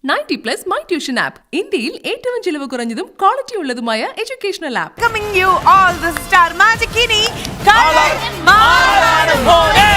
90+ my tuition app ഇന്ത്യയിൽ ഏറ്റവും ചിലവ് കുറഞ്ഞതും ക്വാളിറ്റി ഉള്ളതുമായ educational app. Coming you all the Star Magic ini Color Maranamone.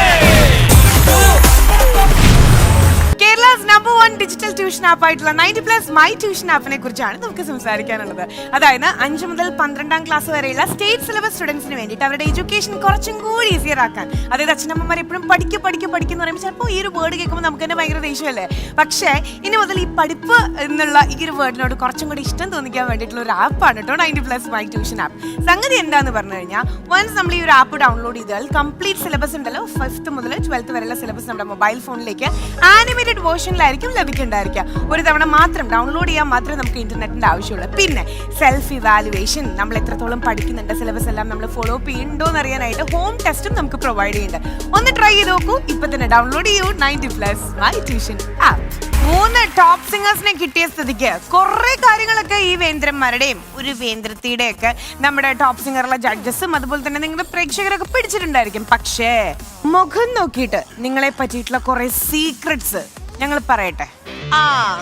Kerala's #1 digital tuition app ആയിട്ടുള്ള 90+ my tuition ആപ്പിനെ കുറിച്ചാണ് നമുക്ക് സംസാരിക്കാനുള്ളത്. അതായത് 5 മുതൽ 12ാം ക്ലാസ് വരെയുള്ള സ്റ്റേറ്റ് സിലബസ് സ്റ്റുഡൻസിന് വേണ്ടിയിട്ട് അവരുടെ എഡ്യൂക്കേഷൻ കുറച്ചും കൂടി ഈസിയർ ആക്കാൻ. അതായത് അച്ഛനമ്മമാർ എപ്പോഴും പഠിക്കുക എന്ന് പറയുമ്പോൾ ചിലപ്പോൾ ഈ ഒരു വേർഡ് കേൾക്കുമ്പോൾ നമുക്ക് തന്നെ ഭയങ്കര ദേഷ്യമല്ലേ. പക്ഷേ ഇനി മുതൽ ഈ പഠിപ്പ് എന്നുള്ള ഈ ഒരു വേർഡിനോട് കുറച്ചും കൂടി ഇഷ്ടം തോന്നിക്കാൻ വേണ്ടിയിട്ടുള്ള ഒരു ആപ്പാണ് കേട്ടോ 90+ മൈ ട്യൂഷൻ ആപ്പ്. സംഗതി എന്താന്ന് പറഞ്ഞു കഴിഞ്ഞാൽ വൺസ് നമ്മൾ ഈ ഒരു ആപ്പ് ഡൗൺലോഡ് ചെയ്താൽ കംപ്ലീറ്റ് സിലബസ് ഉണ്ടല്ലോ 5th മുതൽ 12th വരെയുള്ള സിലബസ് നമ്മുടെ മൊബൈൽ ഫോണിലേക്ക് ആനിമേറ്റഡ് വേർഷനിലായിരിക്കും ലഭിക്കേണ്ടായിരിക്കുക. ഒരു തവണ മാത്രം ഡൗൺലോഡ് ചെയ്യാൻ മാത്രമേ നമുക്ക് ഇന്റർനെറ്റിന്റെ ആവശ്യമുള്ളൂ. പിന്നെ സെൽഫ് ഇവാലുവേഷൻ, നമ്മൾ എത്രത്തോളം പഠിക്കുന്നുണ്ട്, സിലബസ് എല്ലാം നമ്മൾ ഫോളോ അപ്പ് ചെയ്യുന്നുണ്ടോ എന്ന് അറിയാനായിട്ട് ഹോം ടെസ്റ്റും നമുക്ക് പ്രൊവൈഡ് ചെയ്യുന്നുണ്ട്. ഒന്ന് ട്രൈ ചെയ്ത് നോക്കൂ. ഇപ്പൊ തന്നെ ഡൗൺലോഡ് ചെയ്യൂ 90+ മൈ ട്യൂഷൻ ആപ്പ്. 3 ടോപ്പ് സിംഗേഴ്സിനെ കിട്ടിയ സ്ഥിതിക്ക് കുറെ കാര്യങ്ങളൊക്കെ ഈ വേന്ദ്രന്മാരുടെയും ഒരു വേന്ദ്രത്തിയുടെ ഒക്കെ നമ്മുടെ ടോപ്പ് സിംഗറുള്ള ജഡ്ജസും അതുപോലെ തന്നെ നിങ്ങളുടെ പ്രേക്ഷകരൊക്കെ പിടിച്ചിട്ടുണ്ടായിരിക്കും. പക്ഷേ മുഖം നോക്കിയിട്ട് നിങ്ങളെ പറ്റിയിട്ടുള്ള കുറെ സീക്രട്സ് ഞങ്ങൾ പറയട്ടെ.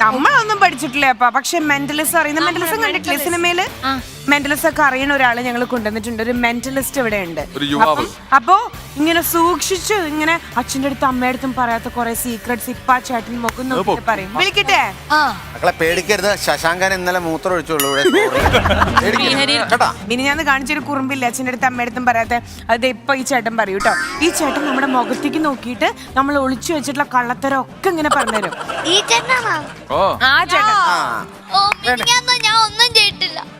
നമ്മളൊന്നും പഠിച്ചിട്ടില്ല അപ്പ, പക്ഷെ മെന്റലിസ്റ്റ് അറിയുന്ന മെന്റലിസം കണ്ടിട്ടില്ലേ സിനിമയില്? മെന്റലിസ്റ്റ് ഒക്കെ അറിയുന്ന ഒരാളെ ഞങ്ങൾ കൊണ്ടുവന്നിട്ടുണ്ട്. ഒരു മെന്റലിസ്റ്റ് ഇവിടെ ഉണ്ട്. അപ്പോ ഇങ്ങനെ സൂക്ഷിച്ചു ഇങ്ങനെ അച്ഛൻ്റെ അടുത്തും അമ്മയുടെ അടുത്തും പറയാത്ത കുറെ സീക്രട്സ് ഇപ്പ ചേട്ടൻ മുഖം നോക്കി പറയും. വിളിക്കട്ടെ? മക്കളെ പേടിക്കരുത്, ശശാങ്കൻ ഇന്നലെ മൂത്രം ഒഴിച്ചോളൂ. ഇനി ഞാൻ കാണിച്ചൊരു കുറുമ്പില്ല അച്ഛൻ്റെ അടുത്ത് അമ്മയുടെ അടുത്തും പറയാത്ത. അത് ഇപ്പൊ ഈ ചേട്ടൻ പറയൂ കേട്ടോ. ഈ ചേട്ടൻ നമ്മുടെ മുഖത്തേക്ക് നോക്കിയിട്ട് നമ്മൾ ഒളിച്ചു വെച്ചിട്ടുള്ള കള്ളത്തരം ഒക്കെ ഇങ്ങനെ പറഞ്ഞുതരും.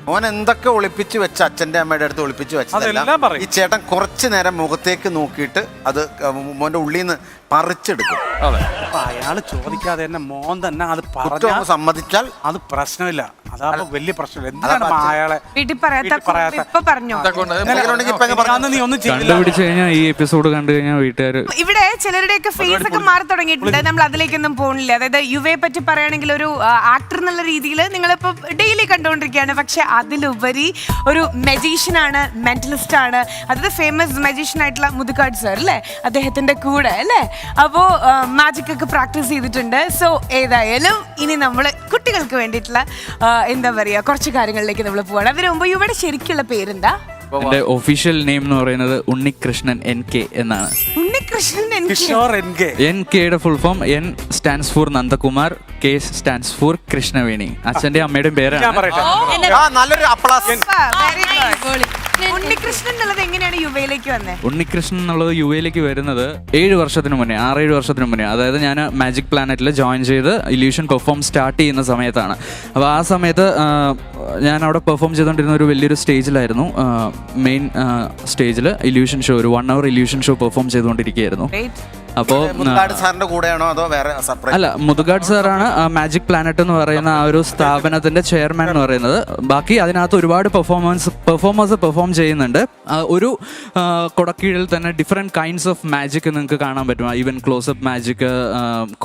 മോൻ എന്തൊക്കെ ഒളിപ്പിച്ചു വെച്ച അച്ഛന്റെ അമ്മയുടെ അടുത്ത് ഒളിപ്പിച്ചു വെച്ചതെല്ലാം ഈ ചേട്ടൻ കുറച്ചു നേരം മുഖത്തേക്ക് നോക്കിയിട്ട് അത് മോന്റെ ഉള്ളിൽ നിന്ന് പറിച്ചെടുക്കും. അയാള് ചോദിക്കാതെ തന്നെ മോൻ തന്നെ അത് സമ്മതിച്ചാൽ അത് പ്രശ്നമില്ല. അതാ വലിയ പ്രശ്നമില്ല. എന്താണ് അയാളെ വീട്ടിൽ പറഞ്ഞോ? നീ ഒന്നും കണ്ടുപിടിച്ചു കഴിഞ്ഞാൽ ഈ എപ്പിസോഡ് കണ്ടു കഴിഞ്ഞാൽ വീട്ടുകാർ ഇവിടെ ചിലരുടെയൊക്കെ ഫേസ് ഒക്കെ മാറി തുടങ്ങിയിട്ടുണ്ട്. നമ്മൾ അതിലേക്കൊന്നും പോകുന്നില്ല. അതായത് യുവയെ പറ്റി പറയുകയാണെങ്കിൽ ഒരു ആക്ടർ എന്നുള്ള രീതിയിൽ നിങ്ങളിപ്പോ ഡെയിലി കണ്ടുകൊണ്ടിരിക്കുകയാണ്. പക്ഷെ അതിലുപരി ഒരു മെജീഷ്യൻ ആണ്, മെന്റലിസ്റ്റ് ആണ്. അതായത് ഫേമസ് മെജീഷ്യൻ ആയിട്ടുള്ള മുതുകാട് സർ അല്ലേ, അദ്ദേഹത്തിന്റെ കൂടെ അല്ലേ. അപ്പോ മാജിക് ഒക്കെ പ്രാക്ടീസ് ചെയ്തിട്ടുണ്ട്. സോ ഏതായാലും ഇനി നമ്മൾ കുട്ടികൾക്ക് വേണ്ടിയിട്ടുള്ള എന്താ പറയാ കുറച്ച് കാര്യങ്ങളിലേക്ക് നമ്മൾ പോവാണ്. അതിനു മുമ്പ് ഇവിടെ ശരിക്കുള്ള പേരെന്താ? എന്റെ ഒഫീഷ്യൽ നെയിം എന്ന് പറയുന്നത് ഉണ്ണികൃഷ്ണൻ NK എന്നാണ്. NKയുടെ full form N stands for Nandakumar, K stands for Krishnaveni. അച്ഛന്റെ അമ്മയുടെയും പേരാണ്. നല്ലൊരു ഉണ്ണികൃഷ്ണൻ എന്നുള്ളത് എങ്ങനെയാണ് യുവയിലേക്ക് വന്നത്? ഉണ്ണികൃഷ്ണൻ എന്നുള്ളത് യുവയിലേക്ക് വരുന്നത് 6-7 വർഷത്തിന് മുന്നേ. അതായത് ഞാൻ മാജിക് പ്ലാനറ്റിൽ ജോയിൻ ചെയ്ത് ഇല്യൂഷൻ പെർഫോം സ്റ്റാർട്ട് ചെയ്യുന്ന സമയത്താണ്. അപ്പോൾ ആ സമയത്ത് ഞാൻ അവിടെ പെർഫോം ചെയ്തുകൊണ്ടിരുന്ന ഒരു വലിയൊരു സ്റ്റേജിലായിരുന്നു. മെയിൻ സ്റ്റേജിൽ ഇല്യൂഷൻ ഷോ, ഒരു 1 hour ഇല്യൂഷൻ ഷോ പെർഫോം ചെയ്തുകൊണ്ടിരിക്കുകയായിരുന്നു. അപ്പോൾ സാറിന്റെ കൂടെയാണോ അതോ വേറെ സെപ്പറേറ്റ്? അല്ല, മുതുകാട് സാറാണ് മാജിക് പ്ലാനറ്റ് എന്ന് പറയുന്ന ആ ഒരു സ്ഥാപനത്തിന്റെ ചെയർമാൻ എന്ന് പറയുന്നത്. ബാക്കി അതിനകത്ത് ഒരുപാട് പെർഫോമേഴ്സ് പെർഫോം ചെയ്യുന്നുണ്ട്. ഒരു കൊടക്കീഴിൽ തന്നെ ഡിഫറെൻറ്റ് കൈൻഡ്സ് ഓഫ് മാജിക് നിങ്ങൾക്ക് കാണാൻ പറ്റും. Even close up magic,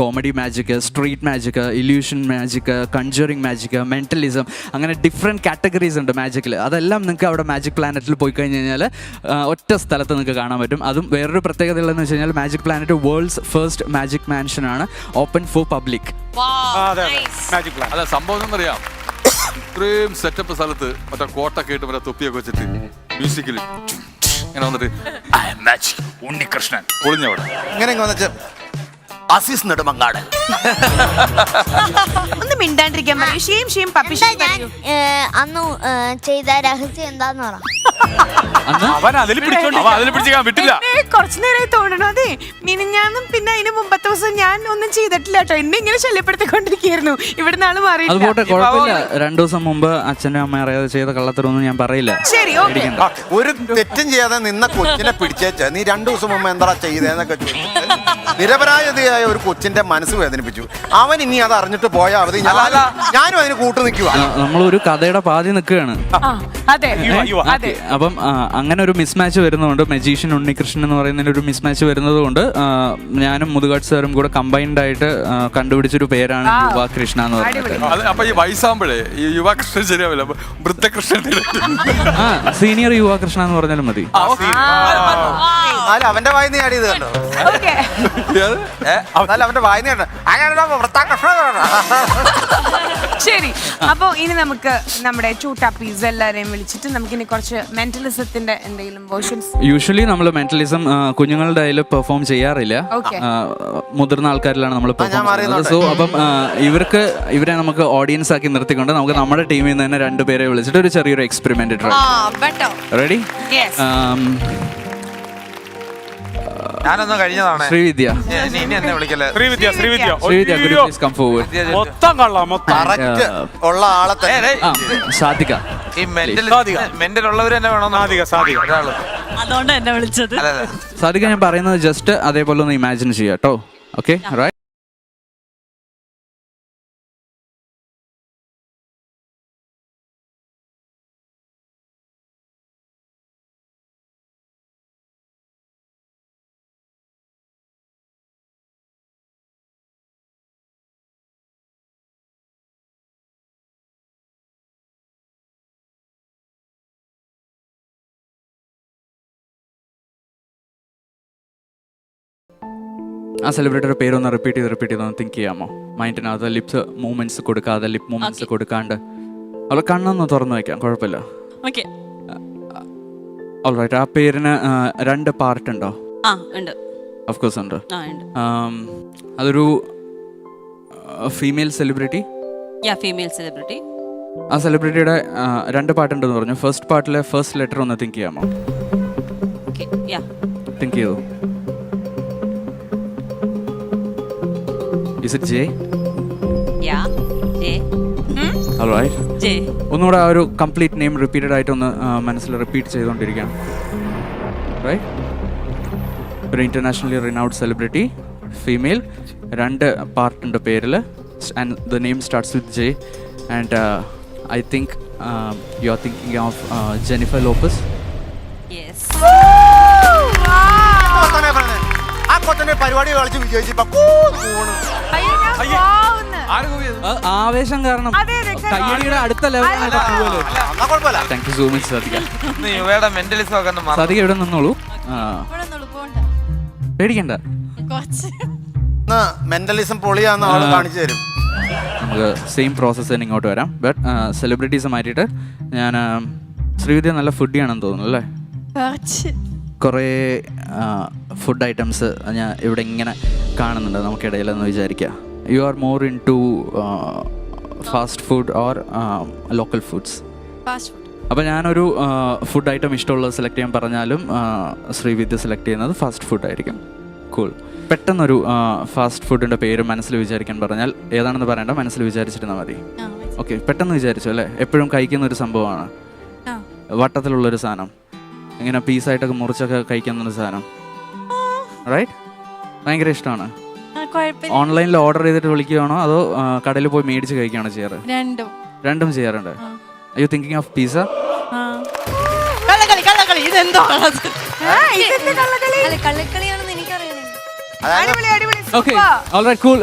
comedy magic, street magic, illusion magic, conjuring magic, mentalism, അങ്ങനെ ഡിഫറെൻറ്റ് കാറ്റഗറീസ് ഉണ്ട് മാജിക്കിൽ. അതെല്ലാം നിങ്ങൾക്ക് അവിടെ മാജിക് പ്ലാനറ്റിൽ പോയി കഴിഞ്ഞ് കഴിഞ്ഞാൽ ഒറ്റ സ്ഥലത്ത് നിങ്ങൾക്ക് കാണാൻ പറ്റും. അതും വേറൊരു പ്രത്യേകത ഉള്ളതെന്ന് വെച്ച് കഴിഞ്ഞാൽ magic planet world's first magic mansion ആണ്, ഓപ്പൺ ഫോർ പബ്ലിക്. അതെ, സംഭവം എന്നറിയാം, ഇത്രയും സെറ്റപ്പ് സ്ഥലത്ത് മറ്റേ കോട്ടൊക്കെ ഇട്ട് മറ്റേ തൊപ്പിയൊക്കെ വെച്ചിട്ട് മ്യൂസിക്കിൽ ഇങ്ങനെ വന്നിട്ട് ഉണ്ണികൃഷ്ണൻ പൊളിഞ്ഞവിടെ ഇങ്ങനെ വന്നിട്ട് അസീസ് നെടുമങ്ങാട് ഒന്ന് മിണ്ടാണ്ടിരിക്കാൻ പറയും. അന്ന് ചെയ്ത രഹസ്യം എന്താന്ന് പറ. വിട്ടില്ല. കുറച്ചു നേരമായി തോന്നണോ? അതെ, മിനിഞ്ഞാന്നും പിന്നെ അതിന് മുമ്പത്തെ ദിവസം ഞാൻ ഒന്നും ചെയ്തിട്ടില്ല കേട്ടോ. എന്നെ ഇങ്ങനെ ശല്യപ്പെടുത്തിക്കൊണ്ടിരിക്കുകയായിരുന്നു. ഇവിടെ നാള് മാറി. അതുപോട്ടെ, കുഴപ്പമില്ല. 2 ദിവസം മുമ്പ് അച്ഛനും അമ്മ അറിയാതെ ചെയ്ത കള്ളത്തരൊന്നും ഞാൻ പറയില്ല. ശരി, ഒരു തെറ്റും ചെയ്യാതെ നിന്ന കൊച്ചിനെ പിടിച്ചേച്ച നീ 2 ദിവസം മുമ്പ് എന്താ ചെയ്തേന്നൊക്കെ ചോദിച്ചിട്ട് നിരപരാധിയായ ഒരു കൊച്ചിന്റെ മനസ്സ് വേദനിപ്പിച്ചു. അവൻ ഇനി അത് അറിഞ്ഞിട്ട് പോയാൽ അവധി ഞാനും അതിന് കൂട്ടു നിൽക്കുക. നമ്മളൊരു കഥയുടെ പാതി നിൽക്കുകയാണ്. അപ്പം അങ്ങനെ ഒരു മിസ്മാച്ച് വരുന്നതുകൊണ്ട്, മജീഷ്യൻ ഉണ്ണികൃഷ്ണൻ എന്ന് പറയുന്നതിന് ഒരു മിസ്മാച്ച് വരുന്നത് കൊണ്ട് ഞാനും മുതുകാട് സാറും കൂടെ കമ്പൈൻഡ് ആയിട്ട് കണ്ടുപിടിച്ചൊരു പേരാണ് യുവാകൃഷ്ണ എന്ന് പറയുന്നത്. അപ്പൊ ഈ വയസ്സാകുമ്പോഴേ ഈ യുവാകൃഷ്ണൻ ശരിയാവില്ല, വൃദ്ധകൃഷ്ണൻ, സീനിയർ യുവാകൃഷ്ണ എന്ന് പറഞ്ഞാലും മതി. എന്നാലും അവന്റെ വായന ആഡ് ചെയ്ത് കണ്ടോ ഓക്കെ എന്നാലും അവന്റെ വായന കണ്ടോ അങ്ങനെ ശരി. അപ്പൊ ഇനി നമുക്ക് നമ്മുടെ ചൂട്ടാപ്പീസ് എല്ലാരെയും വിളിച്ചിട്ട് നമുക്ക് ഇനി കുറച്ച് മെന്റലിസത്തിന്റെ എന്തെങ്കിലും വേർഷൻസ്. യൂഷ്വലി നമ്മൾ മെന്റലിസം കുഞ്ഞുങ്ങളുടെ കയ്യിൽ പെർഫോം ചെയ്യാറില്ല. Okay. മുതിർന്ന ആൾക്കാരിലാണ് നമ്മൾ പെർഫോം ചെയ്യുന്നത്. സോ അപ്പം ഇവരെ നമുക്ക് ഓഡിയൻസ് ആക്കി നിർത്തിക്കൊണ്ട് നമുക്ക് നമ്മുടെ ടീമിൽ നിന്ന് തന്നെ രണ്ടുപേരെ വിളിച്ചിട്ട് ഒരു ചെറിയൊരു എക്സ്പെരിമെന്റ് ട്രൈ. റെഡി? ഞാനൊന്നും കഴിഞ്ഞതാണ്. ശ്രീവിദ്യ, ഇനി എന്നെ വിളിക്കല്ലേ. Srividya Srividya, could you please come forward? മൊത്തം കള്ള മൊത്തം. കറക്റ്റ് ഉള്ള ആളെ തന്നെ. സാധിക. ഈ മെന്റൽ ഉള്ളവർ തന്നെ വേണമെന്ന് സാധിക ഒരാള്. അതുകൊണ്ട് എന്നെ വിളിച്ചത്. സാധിക, ഞാൻ പറയുന്നത് ജസ്റ്റ് അതേപോലെ ഒന്ന് ഇമാജിൻ ചെയ്യാം കേട്ടോ. Okay, right? ആ സെലിബ്രിറ്റിയുടെ പേരൊന്ന് റിപ്പീറ്റ് ചെയ്തൊന്ന് തിങ്ക് ചെയ്യാമോ? മൈൻഡിനകത്ത് ലിപ്സ് മൂവ്മെന്റ്സ് കൊടുക്കാതെ, ലിപ് മൂവ്മെന്റ്സ് കൊടുക്കാണ്ട്. അവളെ കണ്ണൊന്ന് തുറന്നു വയ്ക്കാം, കുഴപ്പമില്ല. ഓക്കെ. ഓൾറൈറ്റ്. ആ പേരിന് 2 പാർട്ട് ഉണ്ടോ? ആ ഉണ്ട്. ഓഫ് കോഴ്സ് ഉണ്ട്. ആ ഉണ്ട്. അതൊരു ഫീമെയിൽ സെലിബ്രിറ്റി. Female celebrity. ആ സെലിബ്രിറ്റിയുടെ 2 പാർട്ട് ഉണ്ടെന്ന് പറഞ്ഞു. ഫസ്റ്റ് പാർട്ടിലെ ഫസ്റ്റ് ലെറ്റർ ഒന്ന് തിങ്ക് ചെയ്യാമോ? ഓക്കെ. തിങ്ക് ചെയ്തു. Is it J? J. All right. J. ഒന്നുകൂടെ ആ ഒരു കംപ്ലീറ്റ് നെയിം റിപ്പീറ്റഡ് ആയിട്ടൊന്ന് മനസ്സിൽ റിപ്പീറ്റ് ചെയ്തുകൊണ്ടിരിക്കുകയാണ്. റൈറ്റ്? ഒരു ഇന്റർനാഷണലി റിനൗഡ് സെലിബ്രിറ്റി, ഫീമെയിൽ, 2 പാർട്ടിൻ്റെ പേരിൽ, and the name starts with J. And I think you are thinking of Jennifer Lopez. Yes. ആ കൊച്ചനെ പരിപാടി കളിച്ച് വിജയിച്ചപ്പോ ആവേശം കാരണം കയ്യടിയുടെ അടുത്ത ലെവലിലാണ് പോവല്. Thank you so much Sadhika. യുവയുടെ മെന്റലിസം ഒക്കെ ഒന്ന് മാറി. സാധിക ഇവിടെ നിന്നോളൂ, പേടിക്കണ്ട. മെന്റലിസം പൊളിയാന്ന് ആള് കാണിച്ചു തരും. നമുക്ക് സെയിം പ്രോസസ്സ് തന്നെ ഇങ്ങോട്ട് വരാം. ബട്ട് സെലിബ്രിറ്റീസ് മാറ്റിയിട്ട് ഞാൻ ശ്രീവിദ്യ നല്ല ഫുഡിയാണെന്ന് തോന്നുന്നു അല്ലേ? കുറേ ഫുഡ് ഐറ്റംസ് ഞാൻ ഇവിടെ ഇങ്ങനെ കാണുന്നുണ്ട് നമുക്കിടയിലെന്ന് വിചാരിക്കുക. You are more into fast food or local foods? അപ്പോൾ ഞാനൊരു ഫുഡ് ഐറ്റം ഇഷ്ടമുള്ളത് സെലക്ട് ചെയ്യാൻ പറഞ്ഞാലും ശ്രീവിദ്യ സെലക്ട് ചെയ്യുന്നത് ഫാസ്റ്റ് ഫുഡ് ആയിരിക്കും. കൂൾ. പെട്ടെന്നൊരു ഫാസ്റ്റ് ഫുഡിൻ്റെ പേര് മനസ്സിൽ വിചാരിക്കാൻ പറഞ്ഞാൽ ഏതാണെന്ന് പറയണ്ട, മനസ്സിൽ വിചാരിച്ചിരുന്നാൽ മതി. ഓക്കെ, പെട്ടെന്ന് വിചാരിച്ചു അല്ലേ? എപ്പോഴും കഴിക്കുന്ന ഒരു സംഭവമാണ്, വട്ടത്തിലുള്ളൊരു സാധനം, ഇങ്ങനെ പീസായിട്ടൊക്കെ മുറിച്ചൊക്കെ കഴിക്കുന്നൊരു സാധനം. റൈറ്റ്? ഭയങ്കര ഇഷ്ടമാണ്. ഓൺലൈനിൽ ഓർഡർ ചെയ്തിട്ട് വിളിക്കുകയാണോ അതോ കടയിൽ പോയി മേടിച്ച് കഴിക്കുകയാണോ ചെയ്യാറ്? രണ്ടും ചെയ്യാറുണ്ട്. Are you thinking of pizza? Okay, all right, cool.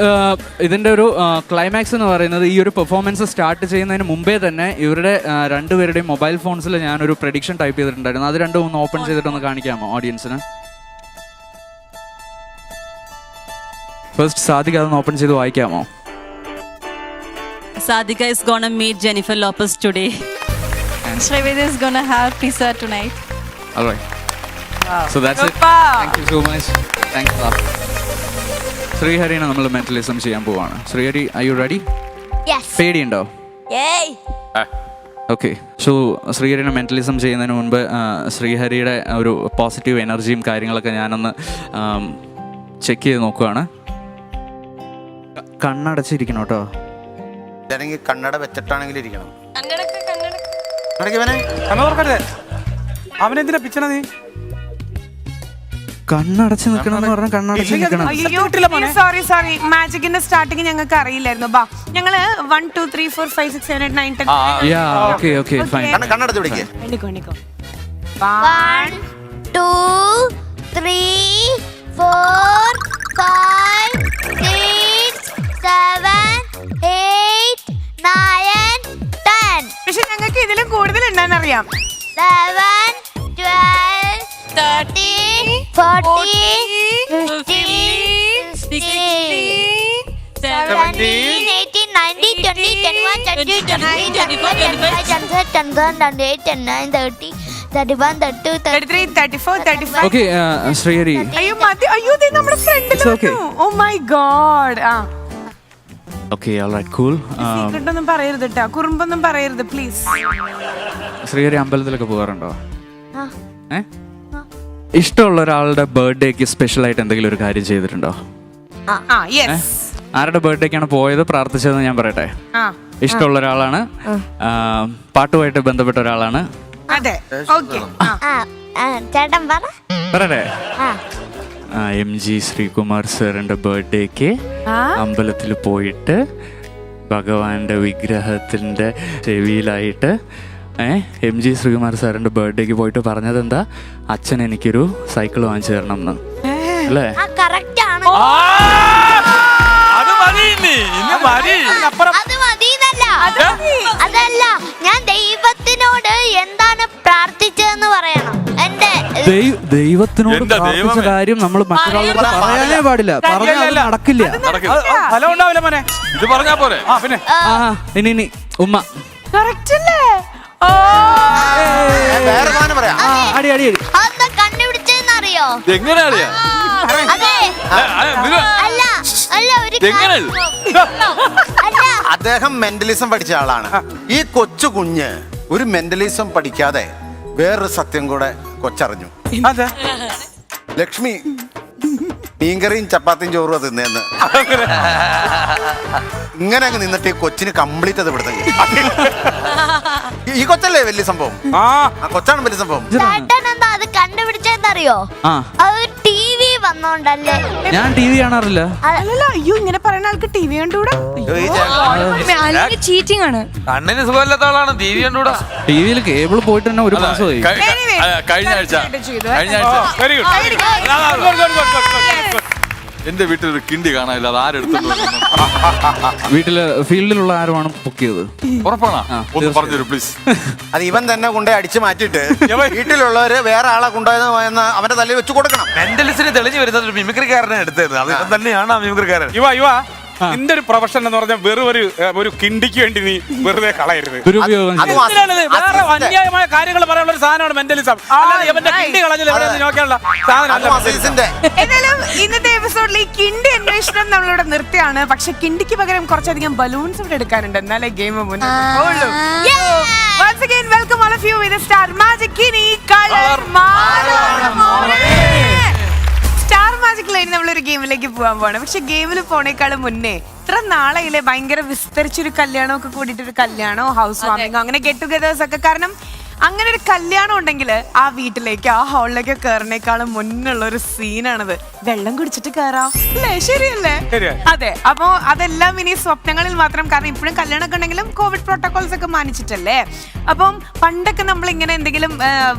ഇതിന്റെ ഒരു ക്ലൈമാക്സ് എന്ന് പറയുന്നത് ഈ ഒരു പെർഫോമൻസ് സ്റ്റാർട്ട് ചെയ്യുന്നതിന് മുമ്പേ തന്നെ ഇവരുടെ 2 പേരുടെയും മൊബൈൽ ഫോൺസിൽ ഞാനൊരു പ്രഡിക്ഷൻ ടൈപ്പ് ചെയ്തിട്ടുണ്ടായിരുന്നു. അത് രണ്ടും ഒന്ന് ഓപ്പൺ ചെയ്തിട്ടൊന്ന് കാണിക്കാമോ ഓഡിയൻസിന്? ഫസ്റ്റ് സാദിക അതൊന്ന് ഓപ്പൺ ചെയ്ത് വായിക്കാമോ? Sadhika is gonna meet Jennifer Lopez today. And Srividya is gonna have pizza tonight. All right. Wow. So that's it. Thank you so much. Thanks a lot. ശ്രീഹരിനെ നമ്മൾ mentalism ചെയ്യാൻ പോവാണ്. Sreehari, are you ready? Yes. പേടിയുണ്ടോ? Yay. Okay. So ശ്രീഹരിനെ mentalism ചെയ്യുന്നതിന് മുൻപ് ശ്രീഹരിയുടെ ഒരു positive എനർജിയും കാര്യങ്ങളൊക്കെ ഞാനൊന്ന് ചെക്ക് ചെയ്ത് നോക്കുവാണ്. കണ്ണടച്ചിരിക്കണം കേട്ടോ. കണ്ണട വെച്ചിട്ടാണെങ്കിലും ഇരിക്കണം. അവനെന്തിനാ പിച്ചണ? നീ കണ്ണടച്ച് നിൽക്കണം എന്ന് പറഞ്ഞാൽ കണ്ണടച്ച് നിൽക്കണം. സോറി മാജിക്കിന്റെ സ്റ്റാർട്ടിങ് ഞങ്ങൾക്ക് അറിയില്ലായിരുന്നു. ബാ ഞങ്ങള് 1 2 3 4 5 6 7 8 9 10. Okay fine. കണ്ണടച്ച് പിടിക്കുക. 1 2 3 4 5 6 7 8 9 10. പക്ഷെ ഞങ്ങൾക്ക് ഇതിലും കൂടുതൽ ഉണ്ടെന്നറിയാം. 11 12 13 14, 15, 16, 17, 18, 19, 20, 21, 22, 23, 24, 25, 26, 27, 28, 29, 30, 31, 32, 33, 34, 35. ഓക്കെ ശ്രീഹരി അയ്യോ മതി. അയ്യോ ദേ നമ്മുടെ ഫ്രണ്ടിൽ It's okay. Oh my god. ആ ഓക്കെ ഓൾറൈറ്റ് കൂൾ സീക്രട്ട് ഒന്നും പറയരുത് കേട്ടോ, കുറുമ്പൊന്നും പറയരുത് പ്ലീസ്. ശ്രീഹരി അമ്പലത്തിലൊക്കെ പോകാറുണ്ടോ? ആ. ഏ ഇഷ്ടമുള്ള ഒരാളുടെ ബർത്ത്ഡേക്ക് സ്പെഷ്യൽ ആയിട്ട് എന്തെങ്കിലും ഒരു കാര്യം ചെയ്തിട്ടുണ്ടോ? ആ യെസ്. ആരുടെ ബർത്ത്ഡേക്കാണ് പോയത് പ്രാർത്ഥിച്ചതെന്ന് ഞാൻ പറയട്ടെ. ആ ഇഷ്ടമുള്ള ഒരാളാണ്, പാട്ടുമായിട്ട് ബന്ധപ്പെട്ട ഒരാളാണ്. അതെ ഓക്കെ. ചേട്ടൻ പറ. പറയട്ടെ. ആ MG ശ്രീകുമാർ സാറിന്റെ ബർത്ത്ഡേക്ക് അമ്പലത്തിൽ പോയിട്ട് ഭഗവാന്റെ വിഗ്രഹത്തിന്റെ ചെവിയിലായിട്ട് MG ശ്രീകുമാർ സാറിന്റെ ബർത്ത്ഡേക്ക് പോയിട്ട് പറഞ്ഞത് എന്താ, അച്ഛൻ എനിക്കൊരു സൈക്കിൾ വാങ്ങിച്ചു തരണം എന്ന് അല്ലേ? ആ കറക്റ്റ് ആണ്. അത് മതി ഇന്ന് മതി. അത് മതിയെന്നല്ല, അതല്ല, ഞാൻ ദൈവത്തിനോട് എന്താണ് പ്രാർത്ഥിച്ചതെന്ന് പറയണം. എന്റെ ദൈവത്തിനോട് എന്താ പ്രാർത്ഥിച്ച ദൈവമേ? കാര്യം നമ്മൾ മറ്റൊരാളോട് പറയാനേ പാടില്ല. പറഞ്ഞാൽ അത് നടക്കില്ല. ഫലം ഉണ്ടാവില്ല മോനെ. ഇത് പറഞ്ഞാ പോരെ? ആ പിന്നെ ഇനി ഉമ്മ കറക്റ്റ് അല്ലേ? ഓ വേറെ സാധനം പറയാം. അടി അടി അടി. അതെന്താ കണ്ടുപിടിച്ചെന്നറിയോ? എങ്ങനെയാ? അതെ അല്ല അല്ല ഒരു എങ്ങനെ? അല്ല അദ്ദേഹം മെന്റലിസം പഠിച്ച ആളാണ്. ഈ കൊച്ചു കുഞ്ഞ് ഒരു മെന്റലിസം പഠിക്കാതെ വേറൊരു സത്യം കൂടെ കൊച്ചറിഞ്ഞു. അതെ ലക്ഷ്മി മീൻകറിയും ചപ്പാത്തിയും ചോറും തിന്നേന്ന് ഇങ്ങനെ അങ്ങ് നിന്നിട്ട് ഈ കൊച്ചിന് കംപ്ലീറ്റ് അത് ഇവിടുത്തെ ഈ കൊച്ചല്ലേ വലിയ സംഭവം. ആ കൊച്ചാണ് വലിയ സംഭവം. ചേട്ടൻ എന്താ അത് കണ്ടുപിടിച്ചെന്നറിയോ? അത് TV വന്നോണ്ടല്ലേ. ഞാൻ TV കാണാറില്ല. അല്ലല്ല, അയ്യോ ഇങ്ങനെ പറയുന്ന ആൾക്ക് TV കണ്ടുകൂടാ? ചീറ്റിംഗ് ആണ്. കണ്ണിന് സുഖമില്ലാത്ത ആളാണ് TV കണ്ടുകൂടാ. TV കേബിൾ പോയിട്ട് തന്നെ ഒരു മാസമായി. കഴിഞ്ഞ ആഴ്ച വെരി ഗുഡ്. എന്റെ വീട്ടിൽ ഒരു കിണ്ടി കാണാനില്ല, അത് ആരെടുത്തു? വീട്ടില് ഫീൽഡിലുള്ള ആരുമാണ് ബുക്ക് ചെയ്തത്? ഉറപ്പാണോ? ഒന്ന് പറഞ്ഞുതരൂ പ്ലീസ്. അത് ഇവൻ തന്നെ കൊണ്ടുപോയി അടിച്ചു മാറ്റിയിട്ട് വീട്ടിലുള്ളവര് വേറെ ആളെ കൊണ്ടുപോയെന്ന് അവന്റെ തലയിൽ വെച്ച് കൊടുക്കണം. മെന്റലിസ്റ്റിന് തെളിഞ്ഞു വരുന്നത് ഒരു മിമിക്രിക്കാരനെ എടുത്തത്. അത് ഇവൻ തന്നെയാണ് ആ മിമിക്രിക്കാരൻ. യുവ നിന്റെ ഒരു പ്രൊഫഷൻ എന്ന് പറഞ്ഞാൽ വെറും ഒരു കിണ്ടിക്ക് വേണ്ടി നീ വെറുതെ കളയരുത്. ദുരുപയോഗം അത് ചെയ്യും. എന്തിനാണ് ഇത്? വേറെ അന്യായമായ കാര്യങ്ങൾ പറയാനുള്ള ഒരു സാധനമാണ് മെന്റലിസം. അല്ലാതെ ഇവന്റെ കിണ്ടി കളഞ്ഞത് എവിടെയെന്ന് നോക്കാനുള്ള സാധനം. എന്നാലും ഇന്നത്തെ എപ്പിസോഡിൽ ഈ കിണ്ടി അന്വേഷണം നമ്മളിവിടെ നിർത്തിയാണ്. പക്ഷെ കിണ്ടിക്ക് പകരം കുറച്ചധികം ബലൂൺസ് ഇവിടെ എടുക്കാനുണ്ട്. എന്നാലേ ഗെയിം മുന്നോട്ട് പോകുള്ളൂ. Once again, welcome all of you with the Star Magic Kini Color Maranamore. Star മാജിക്കിലായി നമ്മളൊരു ഗെയിമിലേക്ക് പോകാൻ പോവാണ്. പക്ഷെ ഗെയിമിൽ പോണേക്കാളും മുന്നേ ഇത്ര നാളെയിലെ ഭയങ്കര വിസ്തരിച്ചൊരു കല്യാണം ഒക്കെ കൂടിയിട്ടൊരു കല്യാണോ ഹൗസ് വാമിങ്ങോ അങ്ങനെ ഗെറ്റ് ടുഗദേഴ്സ് ഒക്കെ. കാരണം അങ്ങനെ ഒരു കല്യാണം ഉണ്ടെങ്കിൽ ആ വീട്ടിലേക്ക് ആ ഹാളിലേക്ക് കയറിനേക്കാളും മുന്നുള്ള ഒരു സീനാണത്. വെള്ളം കുടിച്ചിട്ട് കയറാം അല്ലേ? ശരിയല്ലേ? അതെ. അപ്പോ അതെല്ലാം ഇനി സ്വപ്നങ്ങളിൽ മാത്രം. കാരണം ഇപ്പോഴും കല്യാണമൊക്കെ ഉണ്ടെങ്കിലും കോവിഡ് പ്രോട്ടോകോൾസ് ഒക്കെ മാനിച്ചിട്ടല്ലേ. അപ്പം പണ്ടൊക്കെ നമ്മൾ ഇങ്ങനെ എന്തെങ്കിലും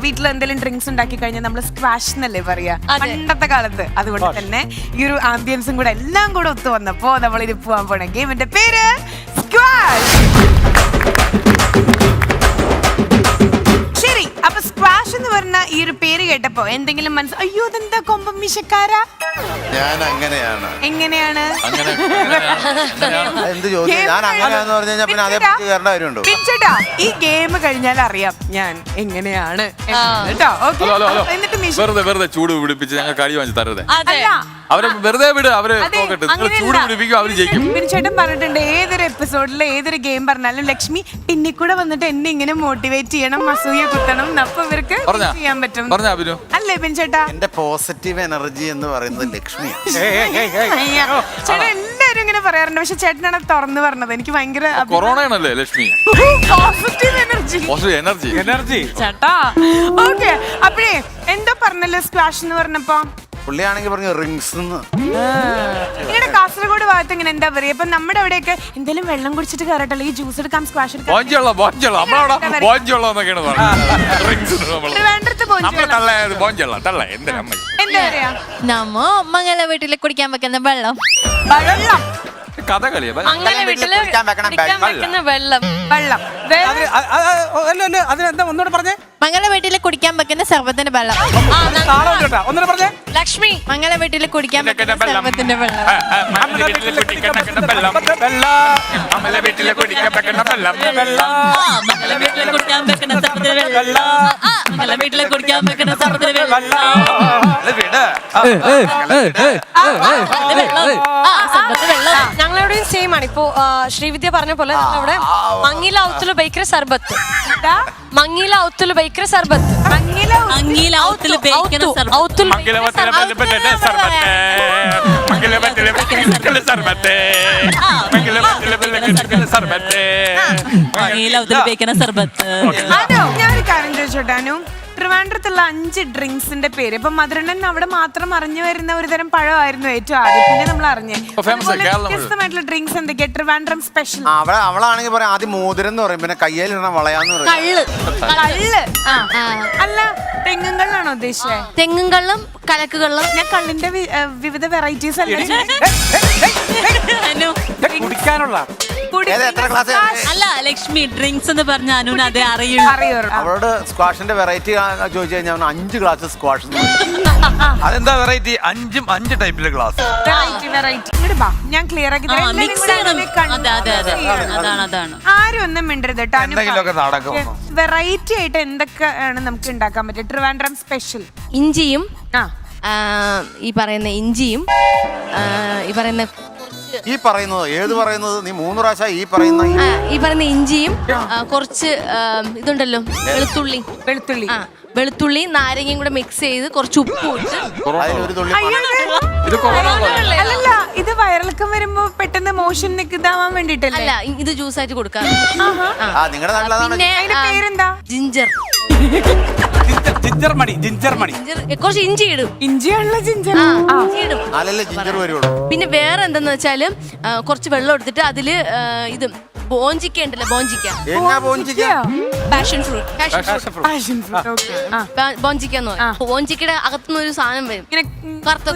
വീട്ടിൽ എന്തെങ്കിലും ഡ്രിങ്ക്സ് ഉണ്ടാക്കി കഴിഞ്ഞാൽ നമ്മൾ സ്ക്വാഷ് എന്നല്ലേ പറയാ പണ്ടത്തെ കാലത്ത്. അതുകൊണ്ട് തന്നെ ഈ ഒരു ആംബിയൻസും കൂടെ എല്ലാം കൂടെ ഒത്തു വന്നപ്പോ നമ്മൾ ഇത് പോവാൻ പോണ ഗെയിമിന്റെ പേര് സ്ക്വാഷ്. ശരി, അപ്പൊ സ്ക്വാഷ് എന്ന് പറഞ്ഞ ഈ ഒരു പേര് കേട്ടപ്പോ എന്തെങ്കിലും മനസ്സിൽ അയ്യോ ഇതെന്താ കൊമ്പം മിശക്കാരാ? ഞാൻ അങ്ങനെയാണ്. എങ്ങനെയാണ്? എന്ത് ചോദിച്ചു? ഞാൻ അങ്ങനെയാന്ന് പറഞ്ഞു കഴിഞ്ഞാൽ പിന്നെ അതേ പറ്റി കയറേണ്ട കാര്യമുണ്ടോ? പിച്ചേട്ടാ, ഈ ഗെയിം കഴിഞ്ഞാൽ അറിയാം ഞാൻ എങ്ങനെയാണ് കേട്ടോ. എന്നിട്ട് വെറുതെ ചൂട് പിടിപ്പിച്ച് ഞങ്ങൾ കഴി വാങ്ങി തരരുത്. അല്ല, അവരെ വെറുതെ വിട്, അവര് നോക്കട്ടെ. നിങ്ങൾ ചൂട് പിടിപ്പിക്കും, അവര് ജയിക്കും. ചേട്ടൻ പറഞ്ഞിട്ടുണ്ട് ഏതൊരു എപ്പിസോഡിൽ ഏതൊരു ഗെയിം പറഞ്ഞാലും ലക്ഷ്മി പിന്നിൽ കൂടെ വന്നിട്ട് എന്നെ ഇങ്ങനെ മോട്ടിവേറ്റ് ചെയ്യണം, അസൂയ കുത്തണം. അപ്പൊ ഇവർക്ക് ചെയ്യാൻ പറ്റും അല്ലേ പിൻചേട്ടാ? എന്റെ പോസിറ്റീവ് എനർജി എന്ന് പറയുന്നത് ലക്ഷ്മിയാണ്. ചേട്ടൻ എല്ലാരും ഇങ്ങനെ പറയാറുണ്ട്. പക്ഷെ ചേട്ടനാണ് തുറന്നു പറഞ്ഞത്. എനിക്ക് ഭയങ്കര കൊറോണയാണല്ലേ ലക്ഷ്മി? പോസിറ്റീവ് എനർജി ചേട്ടാ. ഓക്കെ, അപ്പഴേ എന്തോ പറഞ്ഞല്ലോ സ്ക്വാഷ് എന്ന് പറഞ്ഞപ്പോ? പുള്ളിയാണെങ്കിൽ പറഞ്ഞു റിങ്സ്. നിങ്ങളുടെ കാസർഗോഡ് ഭാഗത്ത് ഇങ്ങനെ എന്താ പറയാ? ഇപ്പൊ നമ്മുടെ അവിടെയൊക്കെ എന്തെങ്കിലും വെള്ളം കുടിച്ചിട്ട് കയറട്ടല്ലോ, ഈ ജ്യൂസ് എടുക്കാം, സ്ക്വാഷ് എടുക്കാം. എന്താ പറയാ? മംഗല വീട്ടിൽ കുടിക്കാൻ വെക്കുന്ന വെള്ളം. കഥകളിയാ അങ്ങനെ വീട്ടില് വെക്കുന്ന വെള്ളം. വെള്ളം അതിനെന്താ ഒന്നുകൂടെ പറഞ്ഞേ. മംഗള വീട്ടിൽ കുടിക്കാൻ വെക്കുന്ന സർവത്തിന്റെ വെള്ളം. താളം കേട്ടാ ഒന്നുകൂടെ പറഞ്ഞേ. ലക്ഷ്മി മംഗള വീട്ടിൽ കുടിക്കാൻ വെക്കുന്ന സർവത്തിന്റെ വെള്ളം. മംഗല വീട്ടിലെ കുടിക്കാൻ വെക്കുന്ന വെള്ളം. മംഗല വീട്ടിലെ കുടിക്കാൻ വെക്കുന്ന വെള്ളം. മംഗല വീട്ടിലെ കുടിക്കാൻ വെക്കുന്ന സർവത്തിന് വെള്ളം. മംഗല വീട്ടിലെ കുടിക്കാൻ വെക്കുന്ന സർവത്തിന് വെള്ളം. ഞങ്ങളെവിടെയും സെയിം ആണ്. ഇപ്പോ ശ്രീവിദ്യ പറഞ്ഞ പോലെ അവിടെ മംഗീല ഔത്തുല് ബേക്കറി സർബത്ത്. മംഗീല ഔത്തുല് ബേക്കറി സർബത്ത്. മംഗീല ഔത്തുല് ബേക്കറി സർബത്ത്. ഔത്തുൽ മംഗല വീട്ടിലെ സർബത്ത്. മംഗല വീട്ടിലെ സർബത്ത്. മംഗല വീട്ടിലെ സർബത്ത്. മംഗീല ഔത്തുല് ബേക്കറി സർബത്ത്. അതോ ഞാനൊരു കാര്യം ചോദിച്ചോട്ടെ അനു, ട്രിവാൻഡ്രത്തുള്ള 5 ഡ്രിങ്ക്സിന്റെ പേര് ഇപ്പൊ മധുരണ്ണൻ അവിടെ മാത്രം അറിഞ്ഞു വരുന്ന ഒരു തരം പഴമായിരുന്നു ഏറ്റവും ആദ്യം, പിന്നെ നമ്മൾ അറിഞ്ഞേ വ്യത്യസ്തമായിട്ടുള്ള ഡ്രിങ്ക്സ് എന്തൊക്കെയാ ട്രിവാൻഡ്രം സ്പെഷ്യൽ? അവളാണെങ്കിൽ പറയാം ആദ്യം മോതിരം എന്ന് പറയും, പിന്നെ കയ്യിലിടണം വളയാന്ന് പറയും. കള്ള് അല്ല തെങ്ങും കള്ളാണോ ഉദ്ദേശിച്ചത്? തെങ്ങും കള്ളും കലക്ക് കള്ളും. ഞാൻ കള്ളിന്റെ വിവിധ വെറൈറ്റീസ് അല്ലേ കുടിക്കാനുള്ള എത്ര ക്ലാസ്? അല്ല ലക്ഷ്മി ഡ്രിങ്ക്സ് എന്ന് പറഞ്ഞ അനുവിന് അതേ അറിയുള്ളൂ. അവളോട് സ്ക്വാഷിന്റെ വെറൈറ്റി ചോദിച്ചു കഴിഞ്ഞാൽ 5 ഗ്ലാസ് സ്ക്വാഷ്. അതെന്താ വെറൈറ്റി? 5 ടൈപ്പിലെ ഗ്ലാസ്. ഞാൻ ക്ലിയർ ആക്കി മിക്സ് ചെയ്യണം. അതെ അതാണ്. ആരും ഒന്നും മിണ്ടരുത് കേട്ടോ. എന്തെങ്കിലുമൊക്കെ നടക്കും. വെറൈറ്റി ആയിട്ട് എന്തൊക്കെയാണ് നമുക്ക് ഉണ്ടാക്കാൻ പറ്റുക ട്രിവാൻഡ്രം സ്പെഷ്യൽ? ഇഞ്ചിയും ആ ഈ പറയുന്ന ഇഞ്ചിയും ഈ പറയുന്ന ഈ പറയുന്നത് ഏത് പറയുന്നത്? നീ 3 പ്രാവശ്യം ഈ പറയുന്ന ഈ പറയുന്ന ഇഞ്ചിയും കുറച്ച് ഇതുണ്ടല്ലോ വെളുത്തുള്ളി വെളുത്തുള്ളി നാരങ്ങയും കൂടെ മിക്സ് ചെയ്ത് കുറച്ച് ഉപ്പും ഇട്ട് അതിലൊരു തുള്ളി അല്ലല്ല, ഇത് വയറിളക്കം വരുമ്പോ പെട്ടെന്ന് മോഷൻ ഇതാവാൻ വേണ്ടിട്ടല്ലേ? അല്ല ഇത് ജ്യൂസ് ആയിട്ട് കൊടുക്കാം. നിങ്ങളുടെ നാട്ടിലാണ്. പിന്നെ പേരെന്താ? ജിഞ്ചർ. ജിഞ്ചർ മണി. കുറച്ച് ഇഞ്ചി ഇടും. ഇഞ്ചിയാണല്ലോ ജിഞ്ചർ. ഇഞ്ചി ഇടും. നാലല്ലേ ജിഞ്ചർ വരുള്ളൂ. പിന്നെ വേറെ എന്തെന്ന് വെച്ചാല് കുറച്ച് വെള്ളം എടുത്തിട്ട് അതില് ഇത് ബോഞ്ചിക്ക ഉണ്ടല്ലോ, പാഷൻ ഫ്രൂട്ട്. ബോഞ്ചിക്ക എന്ന് പറയും. ബോഞ്ചിക്കയുടെ അകത്തുനിന്ന് ഒരു സാധനം വരും, കറുത്ത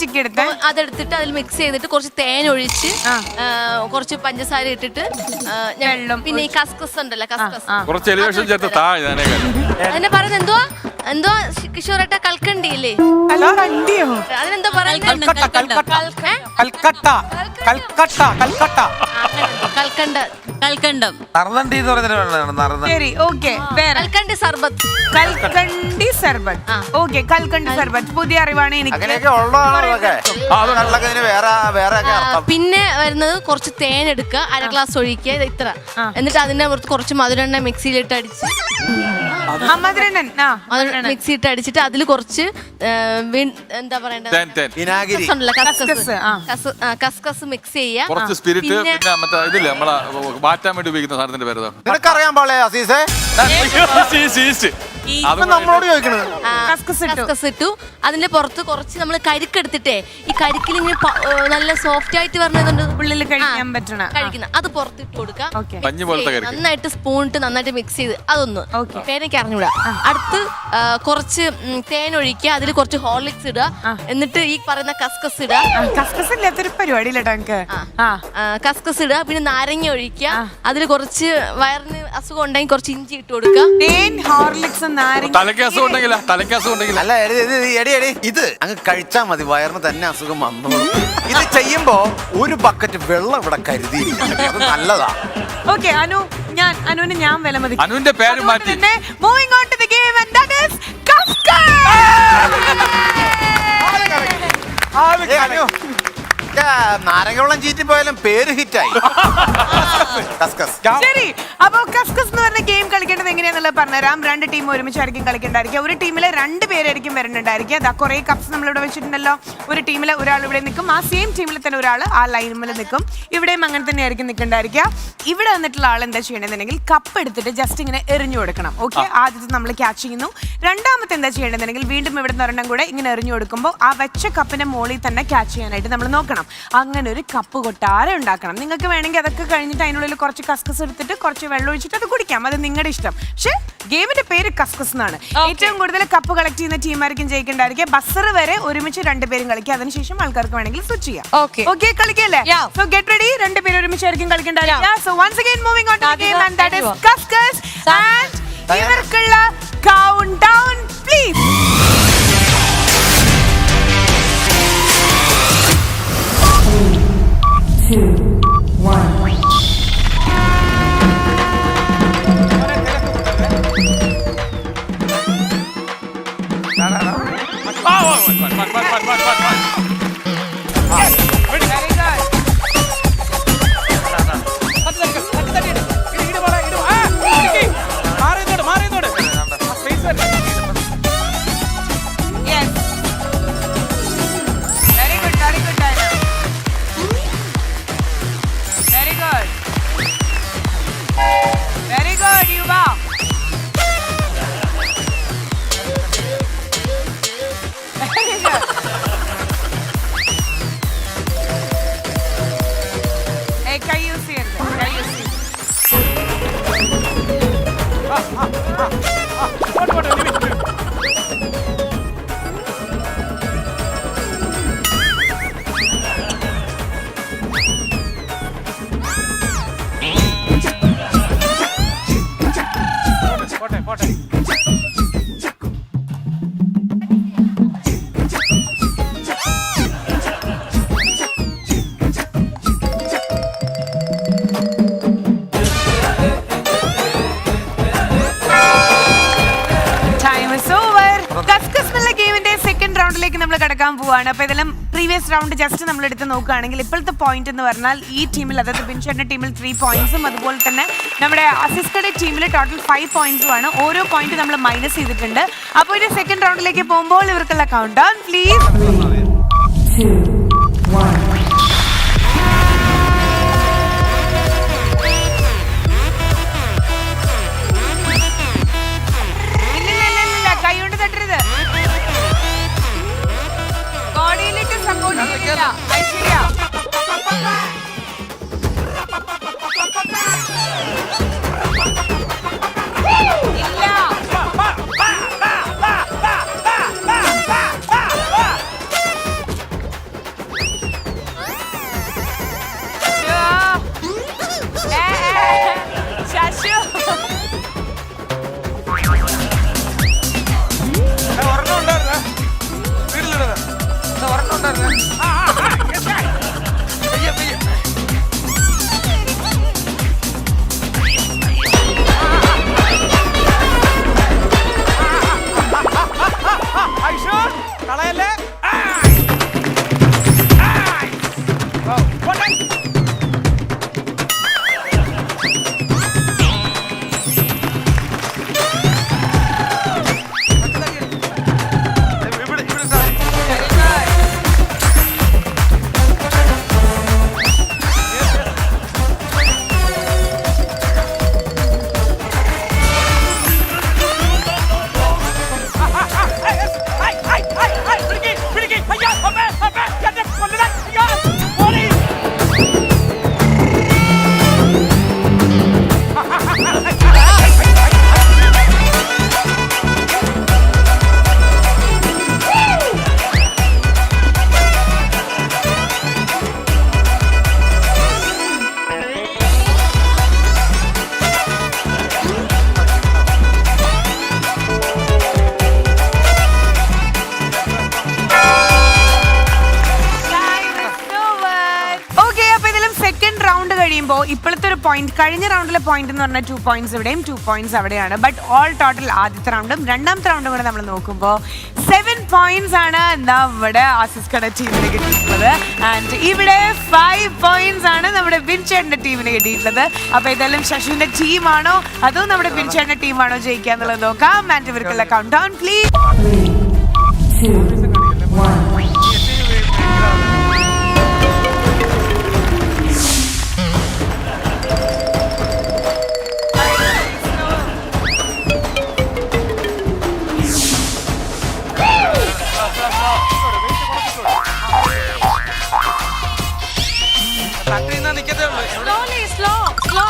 അതെടുത്ത് അതെടുത്തിട്ട് അതിൽ മിക്സ് ചെയ്തിട്ട് കുറച്ച് തേൻ ഒഴിച്ച് കുറച്ച് പഞ്ചസാര ഇട്ടിട്ട് വെള്ളം, പിന്നെ ഈ കസ്കസ് ഉണ്ടല്ലോ, കസ്കസ് കുറച്ച് എലിവേഷൻ ചേർത്ത് അതിനെ പറയുന്നത് എന്തോ കിഷോറേട്ട കൽക്കണ്ടിയില്ലേ? അതിനെന്തോ പറയുന്നത്? കൽക്കണ്ടം. ശരി, ഓക്കെ. കൽക്കണ്ടി സർബത്ത്. കൽക്കണ്ടി സർബത്ത്. ഓക്കെ, കൽക്കണ്ടി സർബത്ത് പുതിയ അറിവാണ് എനിക്ക്. അങ്ങനെയൊക്കെ ഉള്ളതാണൊക്കെ. വേറെ പിന്നെ വരുന്നത് കുറച്ച് തേൻ എടുക്കുക, 1/2 ഗ്ലാസ് ഒഴിക്കുക, ഇത്ര. എന്നിട്ട് അതിന്റെ പുറത്ത് കുറച്ച് മധുരെണ്ണ മിക്സിയിലിട്ട് അടിച്ച് മിക്സി ഇട്ട് അടിച്ചിട്ട് അതിൽ കുറച്ച് എന്താ പറയണ്ടത്, കസ്കസ് മിക്സ് ചെയ്യുക. കുറച്ച് സ്പിരിറ്റ്, പിന്നെ മറ്റേ ഇതില്ലേ നമ്മളെ മാറ്റാൻ വേണ്ടി ഉപയോഗിക്കുന്ന സാധനത്തിന്റെ പേര് നിനക്കറിയാൻ പാടില്ലേ അസീസേ? നമ്മളോട് ചോദിക്കണത്. കസ്കസ് ഇട്ടു. അതിന്റെ പുറത്ത് കുറച്ച് നമ്മൾ കരിക്കെടുത്തിട്ടേ ഈ കരിക്കിൽ ഇങ്ങനെ നല്ല സോഫ്റ്റ് ആയിട്ട് പറഞ്ഞതുണ്ട്, ഉള്ളിൽ കഴിക്കാൻ പറ്റണ കഴിക്കുന്ന അത് പുറത്തിട്ട് കൊടുക്കാം. നന്നായിട്ട് സ്പൂൺ ഇട്ട് നന്നായിട്ട് മിക്സ് ചെയ്ത് അതൊന്ന് പേരൊക്കെ അറിഞ്ഞൂടാ. അടുത്ത് കുറച്ച് തേൻ ഒഴിക്കുക, അതിൽ കുറച്ച് ഹോർലിക്സ് ഇടുക, എന്നിട്ട് ഈ പറയുന്ന കസ്കസ് ഇടുക. കസ്കസ് ഇല്ലാത്തൊരു പരിപാടിയില്ലട്ടോ എനിക്ക്. കസ്കസ് ഇടുക, പിന്നെ നാരങ്ങ ഒഴിക്കുക, അതിൽ കുറച്ച് വയറിന് അസുഖം ഉണ്ടെങ്കിൽ കുറച്ച് ഇഞ്ചി ഇട്ട് കൊടുക്കുക. തേൻ, ഹോർലിക്സ്, തലക്കാസം ഉണ്ടെങ്കിൽ അല്ല ഇത് അങ്ങ് കഴിച്ചാ മതി, വയറിന് തന്നെ അസുഖം വന്നു. ഇത് ചെയ്യുമ്പോ ഒരു ബക്കറ്റ് വെള്ളം ഇവിടെ കരുതി, അത് നല്ലതാ. ഓക്കെ അനു, അനുവിന് ഞാൻ വില മതി. അനുവിന്റെ പേര് മാറ്റി. Moving on to the game and that is നാരങ്ങ വെള്ളം ചീറ്റി പോയാലും പേര് ഹിറ്റായി. ശരി, അപ്പൊ കസ്കസ് എന്ന് പറഞ്ഞ ഗെയിം കളിക്കേണ്ടത് എങ്ങനെയാന്നുള്ളത് പറഞ്ഞുതരാം. 2 ടീം ഒരുമിച്ചായിരിക്കും കളിക്കേണ്ടായിരിക്കും. ഒരു ടീമില് 2 പേരായിരിക്കും വരുന്നുണ്ടായിരിക്കും. അതാ കുറെ കപ്സ് നമ്മളിവിടെ വെച്ചിട്ടുണ്ടല്ലോ. ഒരു ടീമില് ഒരാൾ ഇവിടെ നിൽക്കും, ആ സെയിം ടീമിൽ തന്നെ ഒരാൾ ആ ലൈനിൽ നിൽക്കും. ഇവിടെയും അങ്ങനെ തന്നെ ആയിരിക്കും നിൽക്കണ്ടായിരിക്കുക. ഇവിടെ വന്നിട്ടുള്ള ആൾ എന്താ ചെയ്യണമെന്നുണ്ടെങ്കിൽ കപ്പ് എടുത്തിട്ട് ജസ്റ്റ് ഇങ്ങനെ എറിഞ്ഞു കൊടുക്കണം. ഓക്കെ, ആദ്യത്തെ നമ്മൾ ക്യാച്ച് ചെയ്യുന്നു. രണ്ടാമത്തെ എന്താ ചെയ്യേണ്ടതെന്നുണ്ടെങ്കിൽ വീണ്ടും ഇവിടെ നിന്ന് ഒരെണ്ണം കൂടെ ഇങ്ങനെ എറിഞ്ഞു കൊടുക്കുമ്പോൾ ആ വെച്ച കപ്പിന്റെ മുകളിൽ തന്നെ ക്യാച്ച് ചെയ്യാനായിട്ട് നമ്മൾ നോക്കണം. അങ്ങനെ ഒരു കപ്പ് കൊട്ടാരം ഉണ്ടാക്കണം. നിങ്ങൾക്ക് വേണമെങ്കിൽ അതൊക്കെ കഴിഞ്ഞിട്ട് അതിനുള്ള ബോളിൽ കുറച്ച് കസ്കസ് എടുത്തിട്ട് കുറച്ച് വെള്ളം ഒഴിച്ചിട്ട് അത് കുടിക്കാം, അത് നിങ്ങളുടെ ഇഷ്ടം. പക്ഷെ ഗെയിമിന്റെ പേര് കസ്കസ് എന്നാണ്. ഏറ്റവും കൂടുതൽ കപ്പ് കളക്ട് ചെയ്യുന്ന ടീമായിരിക്കും ജയിക്കേണ്ടായിരിക്കും. ബസർ വരെ ഒരുമിച്ച് രണ്ടുപേരും കളിക്കുക, അതിനുശേഷം ആൾക്കാർക്ക് വേണമെങ്കിൽ സ്വിച്ച് ചെയ്യാം. ഓക്കെ കളിക്കല്ലേ? So get ready. രണ്ടുപേരും ഒരുമിച്ചായിരിക്കും കളിക്കേണ്ടായിരിക്കുക. So once again moving on to the game and that is കസ്കസ്. ആൻഡ് ഇവർക്കുള്ള കൗണ്ട് ഡൗൺ പ്ലീസ്. നമ്മൾ കടക്കാൻ പോവാണ്. അപ്പൊ ഇതെല്ലാം പ്രീവിയസ് റൗണ്ട് ജസ്റ്റ് നമ്മൾ എടുത്ത് നോക്കുകയാണെങ്കിൽ ഇപ്പോഴത്തെ പോയിന്റ് എന്ന് പറഞ്ഞാൽ ഈ ടീമിൽ, അതായത് ബിൻഷേട്ടന്റെ ടീമിൽ 3 പോയിന്റ്സും അതുപോലെ തന്നെ നമ്മുടെ അസിസ്റ്റയുടെ ടീമിൽ ടോട്ടൽ 5 പോയിന്റ്സും ആണ്. ഓരോ പോയിന്റ് നമ്മൾ മൈനസ് ചെയ്തിട്ടുണ്ട്. അപ്പോൾ ഇനി സെക്കൻഡ് റൗണ്ടിലേക്ക് പോകുമ്പോൾ ഇവർക്കുള്ള കൗണ്ട് ഡൗൺ പ്ലീസ്. 2, 1. കൈകൊണ്ട് തട്ടരുത്, ബോഡിയിലിട്ട് സപ്പോർട്ട് ചെയ്യില്ല. ഐശ്വര്യ ഇപ്പോഴത്തെ ഒരു പോയിന്റ്, കഴിഞ്ഞ റൗണ്ടിലെ പോയിന്റ് എന്ന് പറഞ്ഞാൽ 2 പോയിന്റ്സ് ഇവിടെയും 2 പോയിന്റ്സ് അവിടെയാണ്. ബട്ട് ഓൾ ടോട്ടൽ ആദ്യത്തെ റൗണ്ടും രണ്ടാമത്തെ റൗണ്ടും കൂടെ നമ്മൾ നോക്കുമ്പോൾ 7 പോയിന്റ്സ് ആണ് നമ്മുടെ ആസിസ്കയുടെ ടീമിന് കിട്ടിയിട്ടുള്ളത്. ആൻഡ് ഇവിടെ 5 പോയിന്റ്സ് ആണ് നമ്മുടെ ബിൻചേട്ടന്റെ ടീമിന് കിട്ടിയിട്ടുള്ളത്. അപ്പൊ ഇതെല്ലാം ശശുവിന്റെ ടീമാണോ അതോ നമ്മുടെ ബിൻചേട്ടന്റെ ടീമാണോ ജയിക്കുക എന്നുള്ളത് നോക്കാം. ആൻഡ് ഇവർക്കുള്ള count down please. 3, 2, 1. Slowly, slow.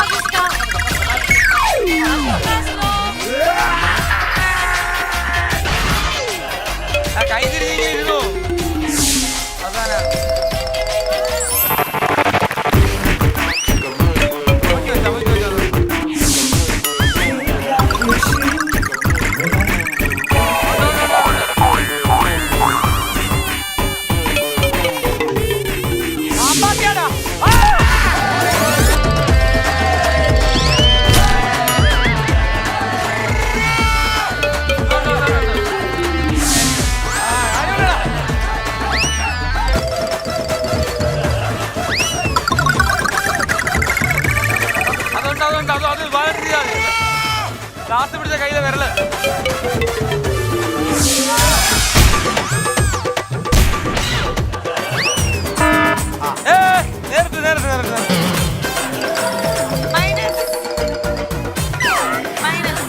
Last പിടിച്ച കയ്യിലെ വിരല് നേരിട്ട് നേരിട്ട് നേരിട്ട് മൈനസ് മൈനസ്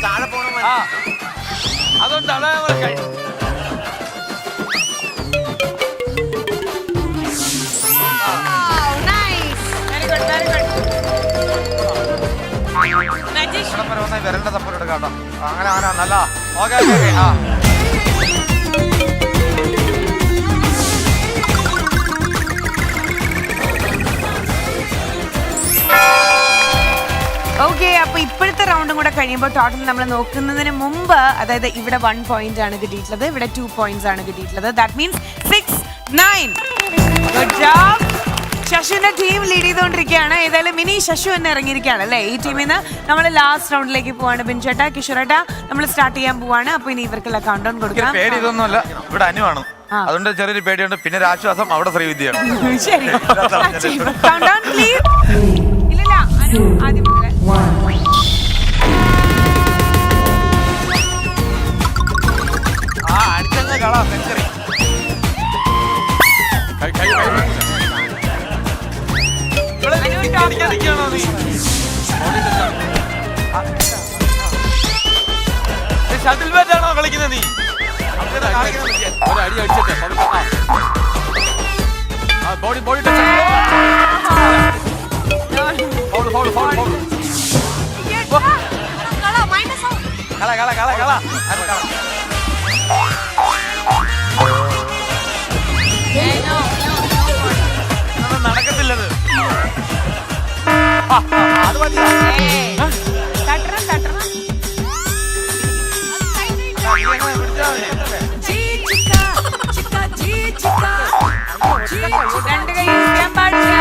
താഴെ പോണ ആ അതുകൊണ്ട് അതാ നമ്മള് വിരലിന്റെ തപ്പോട്ട് എടുക്കാം അങ്ങനെ അങ്ങനെ നല്ല ഓക്കെ ഓക്കെ ആ ഓക്കെ, അപ്പൊ ഇപ്പോഴത്തെ റൗണ്ടും കൂടെ കഴിയുമ്പോൾ ടോട്ടൽ നമ്മൾ നോക്കുന്നതിന് മുമ്പ്, അതായത് ഇവിടെ 1 പോയിന്റ് ആണ് കിട്ടിയിട്ടുള്ളത്, ഇവിടെ 2 പോയിന്റ്സ് ആണ് കിട്ടിയിട്ടുള്ളത്. That means 6-9. Good job. ശശുവിന്റെ ടീം ലീഡ് ചെയ്തുകൊണ്ടിരിക്കുകയാണ്. ഏതായാലും മിനി ശശു എന്ന് ഇറങ്ങിയിരിക്കുകയാണ് അല്ലേ ഈ ടീമിൽ നിന്ന്. നമ്മൾ ലാസ്റ്റ് റൗണ്ടിലേക്ക് പോവാണ്. ബിൻചേട്ടാ, കിഷോറേട്ടാ, നമ്മൾ സ്റ്റാർട്ട് ചെയ്യാൻ പോവാണ്. അപ്പൊ ഇനി ഇവർക്കുള്ള കൗണ്ട് ഡൗൺ കൊടുക്കാം. പേടി ഇതൊന്നുമല്ല, ഇവിടെ അനുവാണ്, അതുകൊണ്ട് ചെറിയൊരു പേടിയുണ്ട്. പിന്നെ ഒരു ആശ്വാസം അവിടെ ശ്രീവിദ്യയാണ്. ശരി, കൗണ്ട് ഡൗൺ പ്ലീസ്. ഇല്ലില്ല, അനു ആദ്യം മുതലേ. അടിച്ചങ്ങ് കള സെഞ്ചറി. അടിക്കാതിരിക്കുകയാണോ നീ? ഷട്ടിൽ ബാറ്റ് ആണോ കളിക്കുന്നത് നീ? ഒരടി അടിച്ചിട്ടെ body body touch foul foul foul foul കള കള കള കള നടക്കത്തില്ലത്. അത് മതി. തട്ടണം തട്ടണം. രണ്ട് കൈ ചെയ്യാൻ പാടില്ല.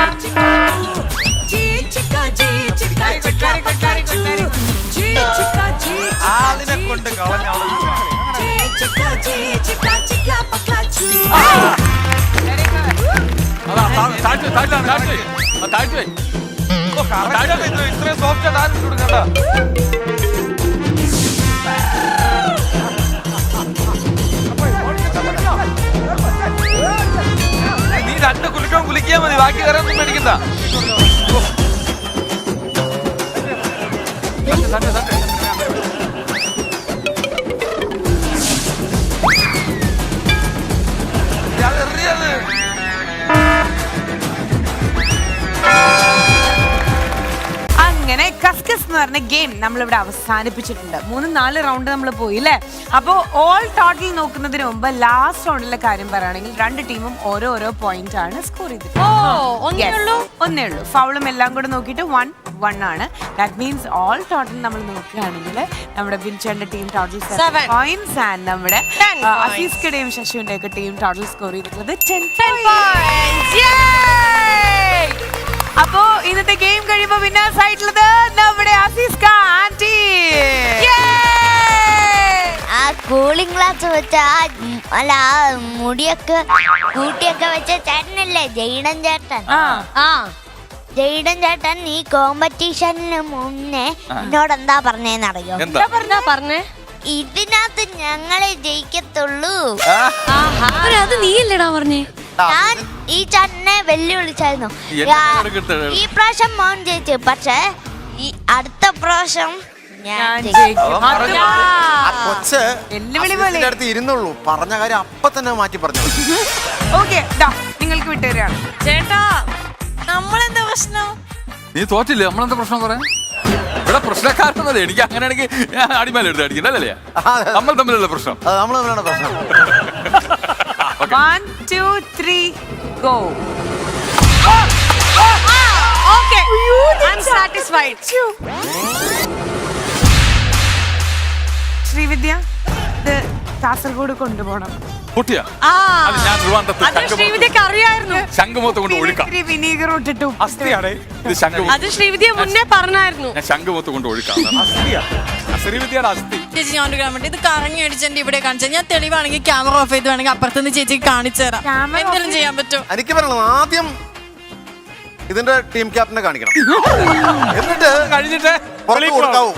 ആളിനെ കൊണ്ട് കളഞ്ഞ ഇത്രയും സോഫ്റ്റ് ആയിട്ട് കൊടുക്കണ്ട. നീ രണ്ട് കുലുക്കം കുലിക്കിയാ മതി, ബാക്കി വേറെ ഒന്നും മേടിക്കണ്ട. അങ്ങനെ കസ്കസ് എന്ന് പറഞ്ഞ ഗെയിം നമ്മളിവിടെ അവസാനിപ്പിച്ചിട്ടുണ്ട്. 3-4 റൗണ്ട് നമ്മൾ പോയി അല്ലേ. അപ്പോൾ ഓൾ ടോട്ടൽ നോക്കുന്നതിന് മുമ്പ് ലാസ്റ്റ് റൗണ്ടിലെ കാര്യം പറയുകയാണെങ്കിൽ രണ്ട് ടീമും ഓരോ പോയിന്റ് ആണ് സ്കോർ ചെയ്തിട്ടുള്ളത്. ഒന്നേ ഉള്ളൂ. ഫൗളും എല്ലാം കൂടെ നോക്കിയിട്ട് 1-1 ആണ്. ദാറ്റ് മീൻസ് ഓൾ ടോട്ടൽ നമ്മൾ നോക്കുകയാണെങ്കിൽ നമ്മുടെ ബിൻചേന്റെ ടീം ടോട്ടൽ 7 പോയിന്റ്സ് ആൻഡ് നമ്മുടെ അസീസ്കയുടെയും ശശുവിന്റെ ഒക്കെ ടീം ടോട്ടൽ സ്കോർ ചെയ്തിട്ടുള്ളത് 10 പോയിന്റ്സ്. അപ്പോ ഇന്നത്തെ ഗെയിം കഴിയുമ്പോ വിന്നേഴ്സ് ആയിട്ടുള്ളത് നമ്മുടെ അസീസ്ക ആന്റി. ആ കൂളിംഗ് ഗ്ലാസ് വെച്ച അല്ല മുടിയൊക്കെ കൂട്ടിയൊക്കെ വെച്ച ചേട്ടനല്ലേ ജയ്ഡൻ ചേട്ടൻ. ജയ്ഡൻ ചേട്ടൻ ഈ കോമ്പറ്റീഷന് മുന്നേ എന്നോട് എന്താ പറഞ്ഞേന്നറിയോ? പറഞ്ഞേ ഇതിനകത്ത് ഞങ്ങളെ ജയിക്കത്തുള്ളൂ. അത് നീയല്ലേടാ പറഞ്ഞേ? ഞാൻ ഈ ചേട്ടനെ വെല്ലുവിളിച്ചായിരുന്നു. ഈ പ്രാവശ്യം മോൻ ജയിച്ചു, പക്ഷെ ഈ അടുത്ത പ്രാവശ്യം ഞാൻ ജയിക്കും. കൊച്ച് അടുത്ത് ഇരുന്നുള്ളൂ, പറഞ്ഞ കാര്യം അപ്പൊ തന്നെ മാറ്റി പറഞ്ഞു. ഓക്കെ, നിങ്ങൾക്ക് വിട്ടുതരാണ്. ചേട്ടാ നമ്മളെന്താ പ്രശ്നം? നീ തോറ്റില്ലേ? നമ്മളെന്താ പ്രശ്നം പറയാൻ? ഇവിടെ പ്രശ്നക്കാരനല്ലേ? എനിക്ക് അങ്ങനെയാണെങ്കിൽ ഞാൻ അടിമേലെടുത്ത് അടിക്കണ്ടല്ലേ? നമ്മൾ തമ്മിലുള്ള പ്രശ്നം. നമ്മൾ തമ്മിലാണ് പ്രശ്നം. 1 2 3 go. Okay, I'm satisfied. Srividya, ഇത് കാസർഗോഡ് കൊണ്ടുപോകണം. പൊട്ടിയാ? അത് ഞാൻ ശ്രീവിദ്യക്ക് അറിയായിരുന്നു. ശംഖുമുഖത്ത് കൊണ്ട് ഒഴുക്കാം. വിനീഗർ ഇട്ടിട്ടു. അസ്ഥിയാണ് ഇത് ശംഖുമുഖം. അത് ശ്രീവിദ്യ മുന്നേ പറഞ്ഞായിരുന്നു. ഞാൻ ശംഖുമുഖത്ത് കൊണ്ട് ഒഴുക്കാം. ശ്രീവിദ്യയുടെ അസ്ഥി. ചേച്ചി ഞാൻ ഒരു കാര്യം ഇത് കറങ്ങി അടിച്ചെന്റെ ഇവിടെ കാണിച്ചാൽ ഞാൻ തെളിവാണെങ്കിൽ ക്യാമറ ഓഫ് ചെയ്ത് വേണമെങ്കിൽ അപ്പുറത്തുനിന്ന് ചേച്ചിക്ക് കാണിച്ചു തരാം. എന്തെങ്കിലും ചെയ്യാൻ പറ്റും? എനിക്ക് പറയണം, ആദ്യം ഇതിന്റെ ടീം ക്യാപ്റ്റനെ കാണിക്കണം, എന്നിട്ട് കഴിഞ്ഞിട്ട് പുറത്ത് കൊടുക്കാവൂ.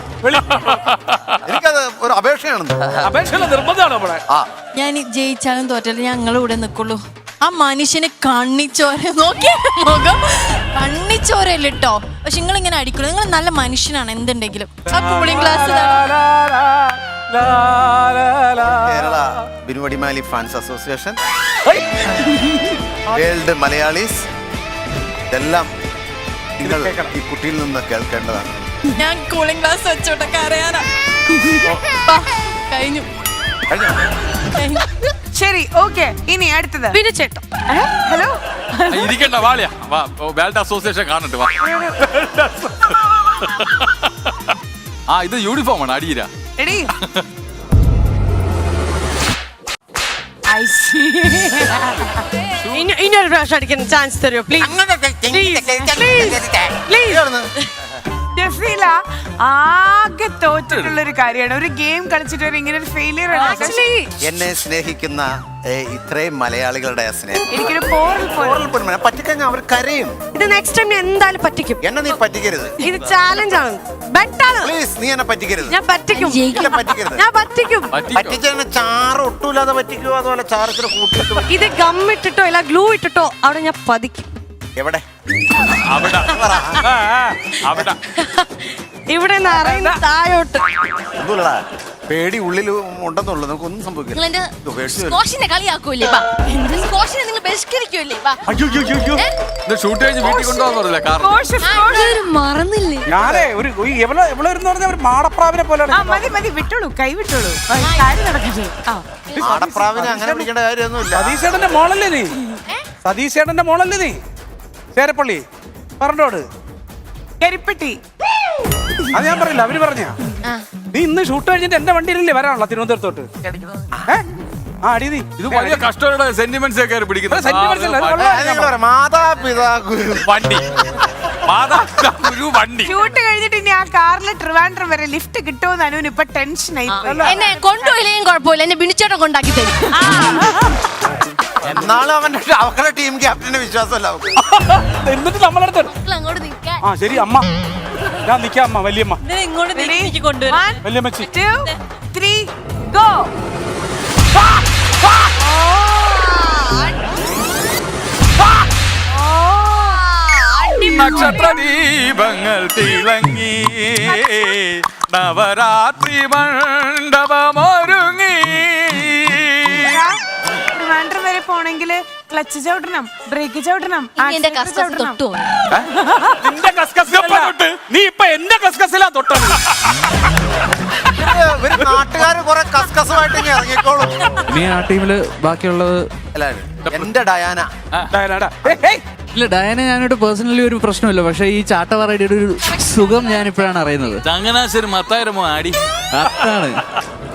എനിക്കത് ഒരു അപേക്ഷയാണ്. അപേക്ഷയുള്ള നിർബന്ധമാണ് നമ്മളെ. ഞാൻ ജയിച്ചാലും തോറ്റാലും ഞങ്ങൾ ഇവിടെ നിൽക്കുള്ളൂ. ആ മനുഷ്യന് കണ്ണിച്ചോര നോക്കിയ മുഖം കണ്ണിച്ചോരല്ല കേട്ടോ. പക്ഷെ നിങ്ങൾ ഇങ്ങനെ അടിക്കുള്ളൂ. നിങ്ങൾ നല്ല മനുഷ്യനാണ് എന്തുണ്ടെങ്കിലും. ആ cooling glass Kerala ബിനുവടിമാലി fans association, world Malayalees, ഇതെല്ലാം നിങ്ങൾ ഈ കുട്ടിയിൽ നിന്ന് കേൾക്കേണ്ടതാണ്. ഞാൻ കൂളിംഗ് ഗ്ലാസ് വെച്ചോട്ടെ കരയാനാ. കഴിഞ്ഞു. ശരി, ഓക്കെ. ഇനി അടുത്തത് ബിനുചേട്ടൻ. ഹലോ, ഇരിക്കണ്ട വാളിയാ, വേൾഡ് അസോസിയേഷൻ കാണട്ടെ വാ. ആ ഇത് യൂണിഫോം ആണ്, അടിയിര. റെഡി? ഇനി ഒരു പ്രാവശ്യം അടിക്കാൻ ചാൻസ് തരുമോ പ്ലീസ്? ജസീല ആകെ തോറ്റിട്ടുള്ള ഒരു കാര്യമാണ്. ഒരു ഗെയിം കളിച്ചിട്ട് ഇങ്ങനെ ഒരു ഫെയിലിയർ ആണ്. എന്നെ സ്നേഹിക്കുന്ന ഇത്രയും മലയാളികളുടെ സ്നേഹം എനിക്കൊരു പോറൽ പറ്റിക്കഴിഞ്ഞാൽ അവർ കരയും. ഇത് നെക്സ്റ്റ് ടൈം എന്തായാലും പറ്റിക്കും. എന്നെ നീ പറ്റിക്കരുത്. ഇത് ചാലഞ്ച് ആണ്, ബെറ്റാണ്. പ്ലീസ്, നീ എന്നെ പറ്റിക്കരുത്. ഞാൻ പറ്റിക്കും. എന്നെ പറ്റിക്കരുത്. ഞാൻ പറ്റിക്കും. പറ്റിച്ച ചാറ് ഒട്ടൂലാതെ പറ്റിക്കുവോ, അതുപോലെ ചാറത്തിന് കൂട്ടിട്ട് ഇത് ഗം ഇട്ടിട്ടോ ഇല്ല ഗ്ലൂ ഇട്ടിട്ടോ അവിടെ ഞാൻ പതിക്കും. എവിടെ? ഇവിടെ നിറയുന്ന താഴോട്ട്. എന്തുള്ളടാ പേടി ഉള്ളിൽ ഉണ്ടെന്നുള്ളൂ, നമുക്കൊന്നും സംഭവിക്കില്ല. കളിയാക്കൂല്ലേ? നിങ്ങൾ ബഹിഷ്കരിക്കൂല്ലേ? ഷൂട്ട് കഴിഞ്ഞ് വീട്ടിൽ കൊണ്ടുപോകാൻ പറഞ്ഞില്ല കാർ. മറന്നില്ലേ? ഞാനേ ഒരു എവളെന്ന് പറഞ്ഞ ഒരു മാടപ്രാവിനെ പോലെയാണ്. മതി, വിട്ടോളൂ, കൈ വിട്ടോളൂ. കാര്യം നടക്കട്ടെ. ആടപ്രാവിനെ അങ്ങനെ പിടിക്കേണ്ട കാര്യമൊന്നുമില്ല. സതീശേട്ടന്റെ മോളല്ലേ നീ? സതീശേട്ടന്റെ മോളല്ലേ നീ? ചേരപ്പള്ളി പറഞ്ഞോട് കരിപ്പെട്ടി. അത് ഞാൻ പറയില്ല, അവര് പറഞ്ഞ നീ ഇന്ന് ഷൂട്ട് കഴിഞ്ഞിട്ട് എന്റെ വണ്ടിയിലല്ലേ വരാനുള്ള തിരുവനന്തപുരത്തോട്ട്. അടി നീ ഇത് വലിയ കഷ്ടയുടെ സെന്റിമെന്റ്സ് ഒക്കെ പിടിക്കുന്നത്. മാതാപിതാ ഗുരു വണ്ടി, മാതാപിതാ ഗുരു വണ്ടി. ഷൂട്ട് കഴിഞ്ഞിട്ട് ഇനി ആ കാറിൽ ട്രിവാൻഡ്രം വരെ ലിഫ്റ്റ് കിട്ടുമെന്ന് അനുവിന് ഇപ്പൊ ടെൻഷനായി. എന്നെ കൊണ്ടുപോയില്ലെങ്കിൽ കുഴപ്പമില്ല, എന്നെ ബിനുചേട്ടൻ കൊണ്ടാക്കി തരും. എന്നാലും അവരുടെ ടീം ക്യാപ്റ്റന്റെ വിശ്വാസമല്ല അവർക്ക്. എന്നിട്ട് നമ്മളടുത്ത് അങ്ങോട്ട് നിൽക്കാൻ. ആ ശരി അമ്മ, ഞാൻ നിക്കാം അമ്മ. വല്യമ്മ ഇങ്ങോട്ട് നീക്കി കൊണ്ടുവരാം. വല്യമ്മച്ചി. 2, 3, go. നക്ഷത്ര ദീപങ്ങൾ തിളങ്ങി, നവരാത്രി മണ്ഡപമൊരുങ്ങി. ട്രിവാൻഡ്രം വരെ പോണെങ്കിൽ ക്ലച്ച് ചവിട്ടണം, ബ്രേക്ക് ചവിട്ടണം. എന്റെ കസ്കസ് തൊട്ടു. നിന്റെ കസ്കസിലല്ല, നീ ഇപ്പൊ എന്റെ കസ്കസിലാ തൊട്ടത്. നാട്ടുകാര് കുറെ കസ്കസുമായിട്ട് ഇങ്ങനെ ഇറങ്ങിക്കോളും. ഇനി ആ ടീമില് ബാക്കിയുള്ളത് എന്റെ ഡയാന. ഇല്ല, ഡയന ഞാനോട് പേഴ്സണലി ഒരു പ്രശ്നമില്ല, പക്ഷെ ഈ ചാട്ടവാറയുടെ ഒരു സുഖം ഞാൻ ഇപ്പോഴാണ് അറിയുന്നത്. ചങ്ങനാശ്ശേരി മത്തായിരമോ ആടി അതാണ്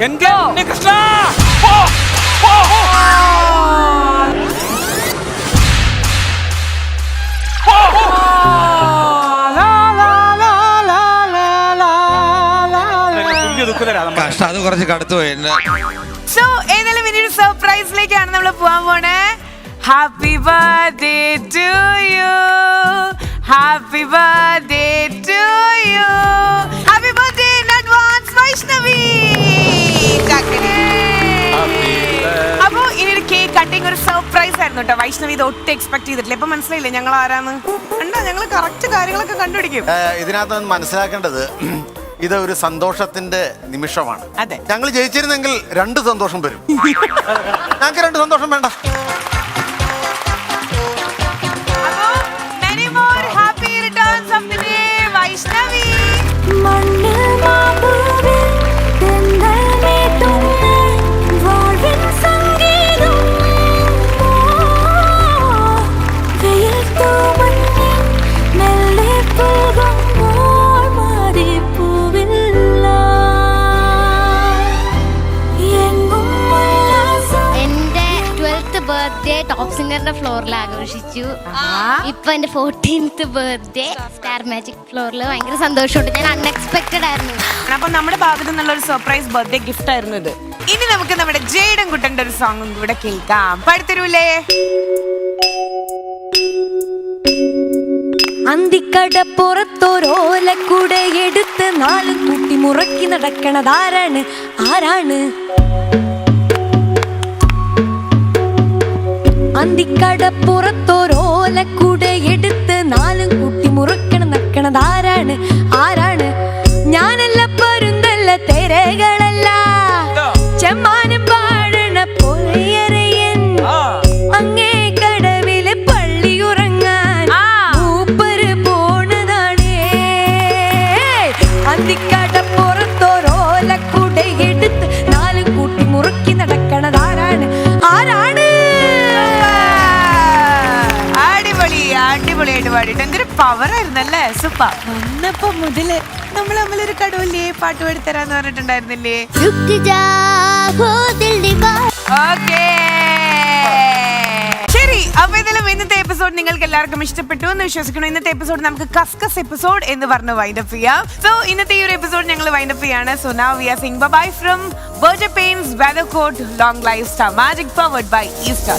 എന്റെ ഉണ്ണികൃഷ്ണ. അത് കുറച്ച് കടുത്തു പോയി. സോ ഏതായാലും ഇനിയൊരു സർപ്രൈസിലേക്കാണ് നമ്മൾ പോവാൻ പോണേ. Happy birthday to you, happy birthday to you, happy birthday in advance Vaishnavi. അപ്പൊ ഇനി ഒരു കേക്ക് കട്ടിങ് ഒരു സർപ്രൈസ് ആയിരുന്നു കേട്ടോ. വൈഷ്ണവി ഇത് ഒട്ടും എക്സ്പെക്ട് ചെയ്തിട്ടില്ല. ഇപ്പൊ മനസ്സിലായില്ലേ ഞങ്ങൾ ആരാന്ന്? കണ്ടോ, ഞങ്ങൾ കറക്റ്റ് കാര്യങ്ങളൊക്കെ കണ്ടുപിടിക്കും. ഇതിനകത്ത് മനസ്സിലാക്കേണ്ടത് ഇത് ഒരു സന്തോഷത്തിന്റെ നിമിഷമാണ്. അതെ, ഞങ്ങൾ ജയിച്ചിരുന്നെങ്കിൽ 2 സന്തോഷം വരും. ഞങ്ങൾക്ക് 2 സന്തോഷം വേണ്ട. many more happy returns of the day, Vaishnavi. എന്റെ 12th ബർത്ത്ഡേ സ്റ്റാറിന്റെ ഫ്ലോറിൽ ആഘോഷിച്ചു. ഇപ്പൊ എന്റെ 14th ബർത്ത്ഡേ സ്റ്റാർ മാജിക് ഫ്ലോറിൽ ഭയങ്കര സന്തോഷമുണ്ട്. ഞാൻ അൺഎക്സ്പെക്ടഡ് ആയിരുന്നു. അപ്പൊ നമ്മുടെ ഭാഗത്തു നിന്നുള്ള ഒരു സർപ്രൈസ് ബർത്ത്ഡേ ഗിഫ്റ്റ് ആയിരുന്നു ഇത്. ഇനി നമുക്ക് നമ്മുടെ ജേഡൻ കുട്ടന്റെ ഒരു സോങ്ങും കൂടെ കേൾക്കാം. പാടിത്തരൂലേ? അന്തിക്കടപ്പുറത്തോരോലക്കൂടെ എടുത്ത് നാലും കുട്ടി മുറക്കി നടക്കണതാരാണ്? ആരാണ്? അന്തിക്കടപ്പുറത്തോരോലക്കൂടെ എടുത്ത് നാലും കുട്ടി മുറക്കണ നടക്കണതാരാണ്? ആരാണ്? ഞാനല്ല പരുന്തല്ല തെരകളല്ല ചെമ്മാനം പാടണ പൊയ്യരയൻ അങ്ങേ കടവില് പള്ളിയുറങ്ങാൻ മൂപ്പര് പോണതാണേ. അന്തിക്കടപ്പുറത്തോരോലക്കൂടെ എടുത്ത് നാലും കൂട്ടി മുറുക്കി നടക്കണതാരാണ്? ആരാണ്? അടിപൊളിയായിട്ട് പാടിയിട്ട് എന്തൊരു പവർ ആയിരുന്നല്ലേ. സൂപ്പർ. വന്നപ്പോ മുതല് നമ്മൾ തമ്മിലൊരു കടവില്ലേ പാട്ട് പാടിത്തരാന്ന് പറഞ്ഞിട്ടുണ്ടായിരുന്നില്ലേ? ഓക്കേ. ശരി, അപ്പൊ ഇതിലും ഇന്നത്തെ എപ്പിസോഡ് നിങ്ങൾക്ക് എല്ലാവർക്കും ഇഷ്ടപ്പെട്ടു എന്ന് വിശ്വസിക്കുന്നു. ഇന്നത്തെ എപ്പിസോഡ് നമുക്ക് കസ്കസ് എപ്പിസോഡ് എന്ന് പറഞ്ഞ് വൈൻഡപ്പ് ചെയ്യാം. സോ ഇന്നത്തെ ഈ ഒരു എപ്പിസോഡ് ഞങ്ങൾ വൈൻഡപ്പ് ചെയ്യാണ്. So now we are sing by from Berger Paints Weathercoat long life star magic powered by Easter.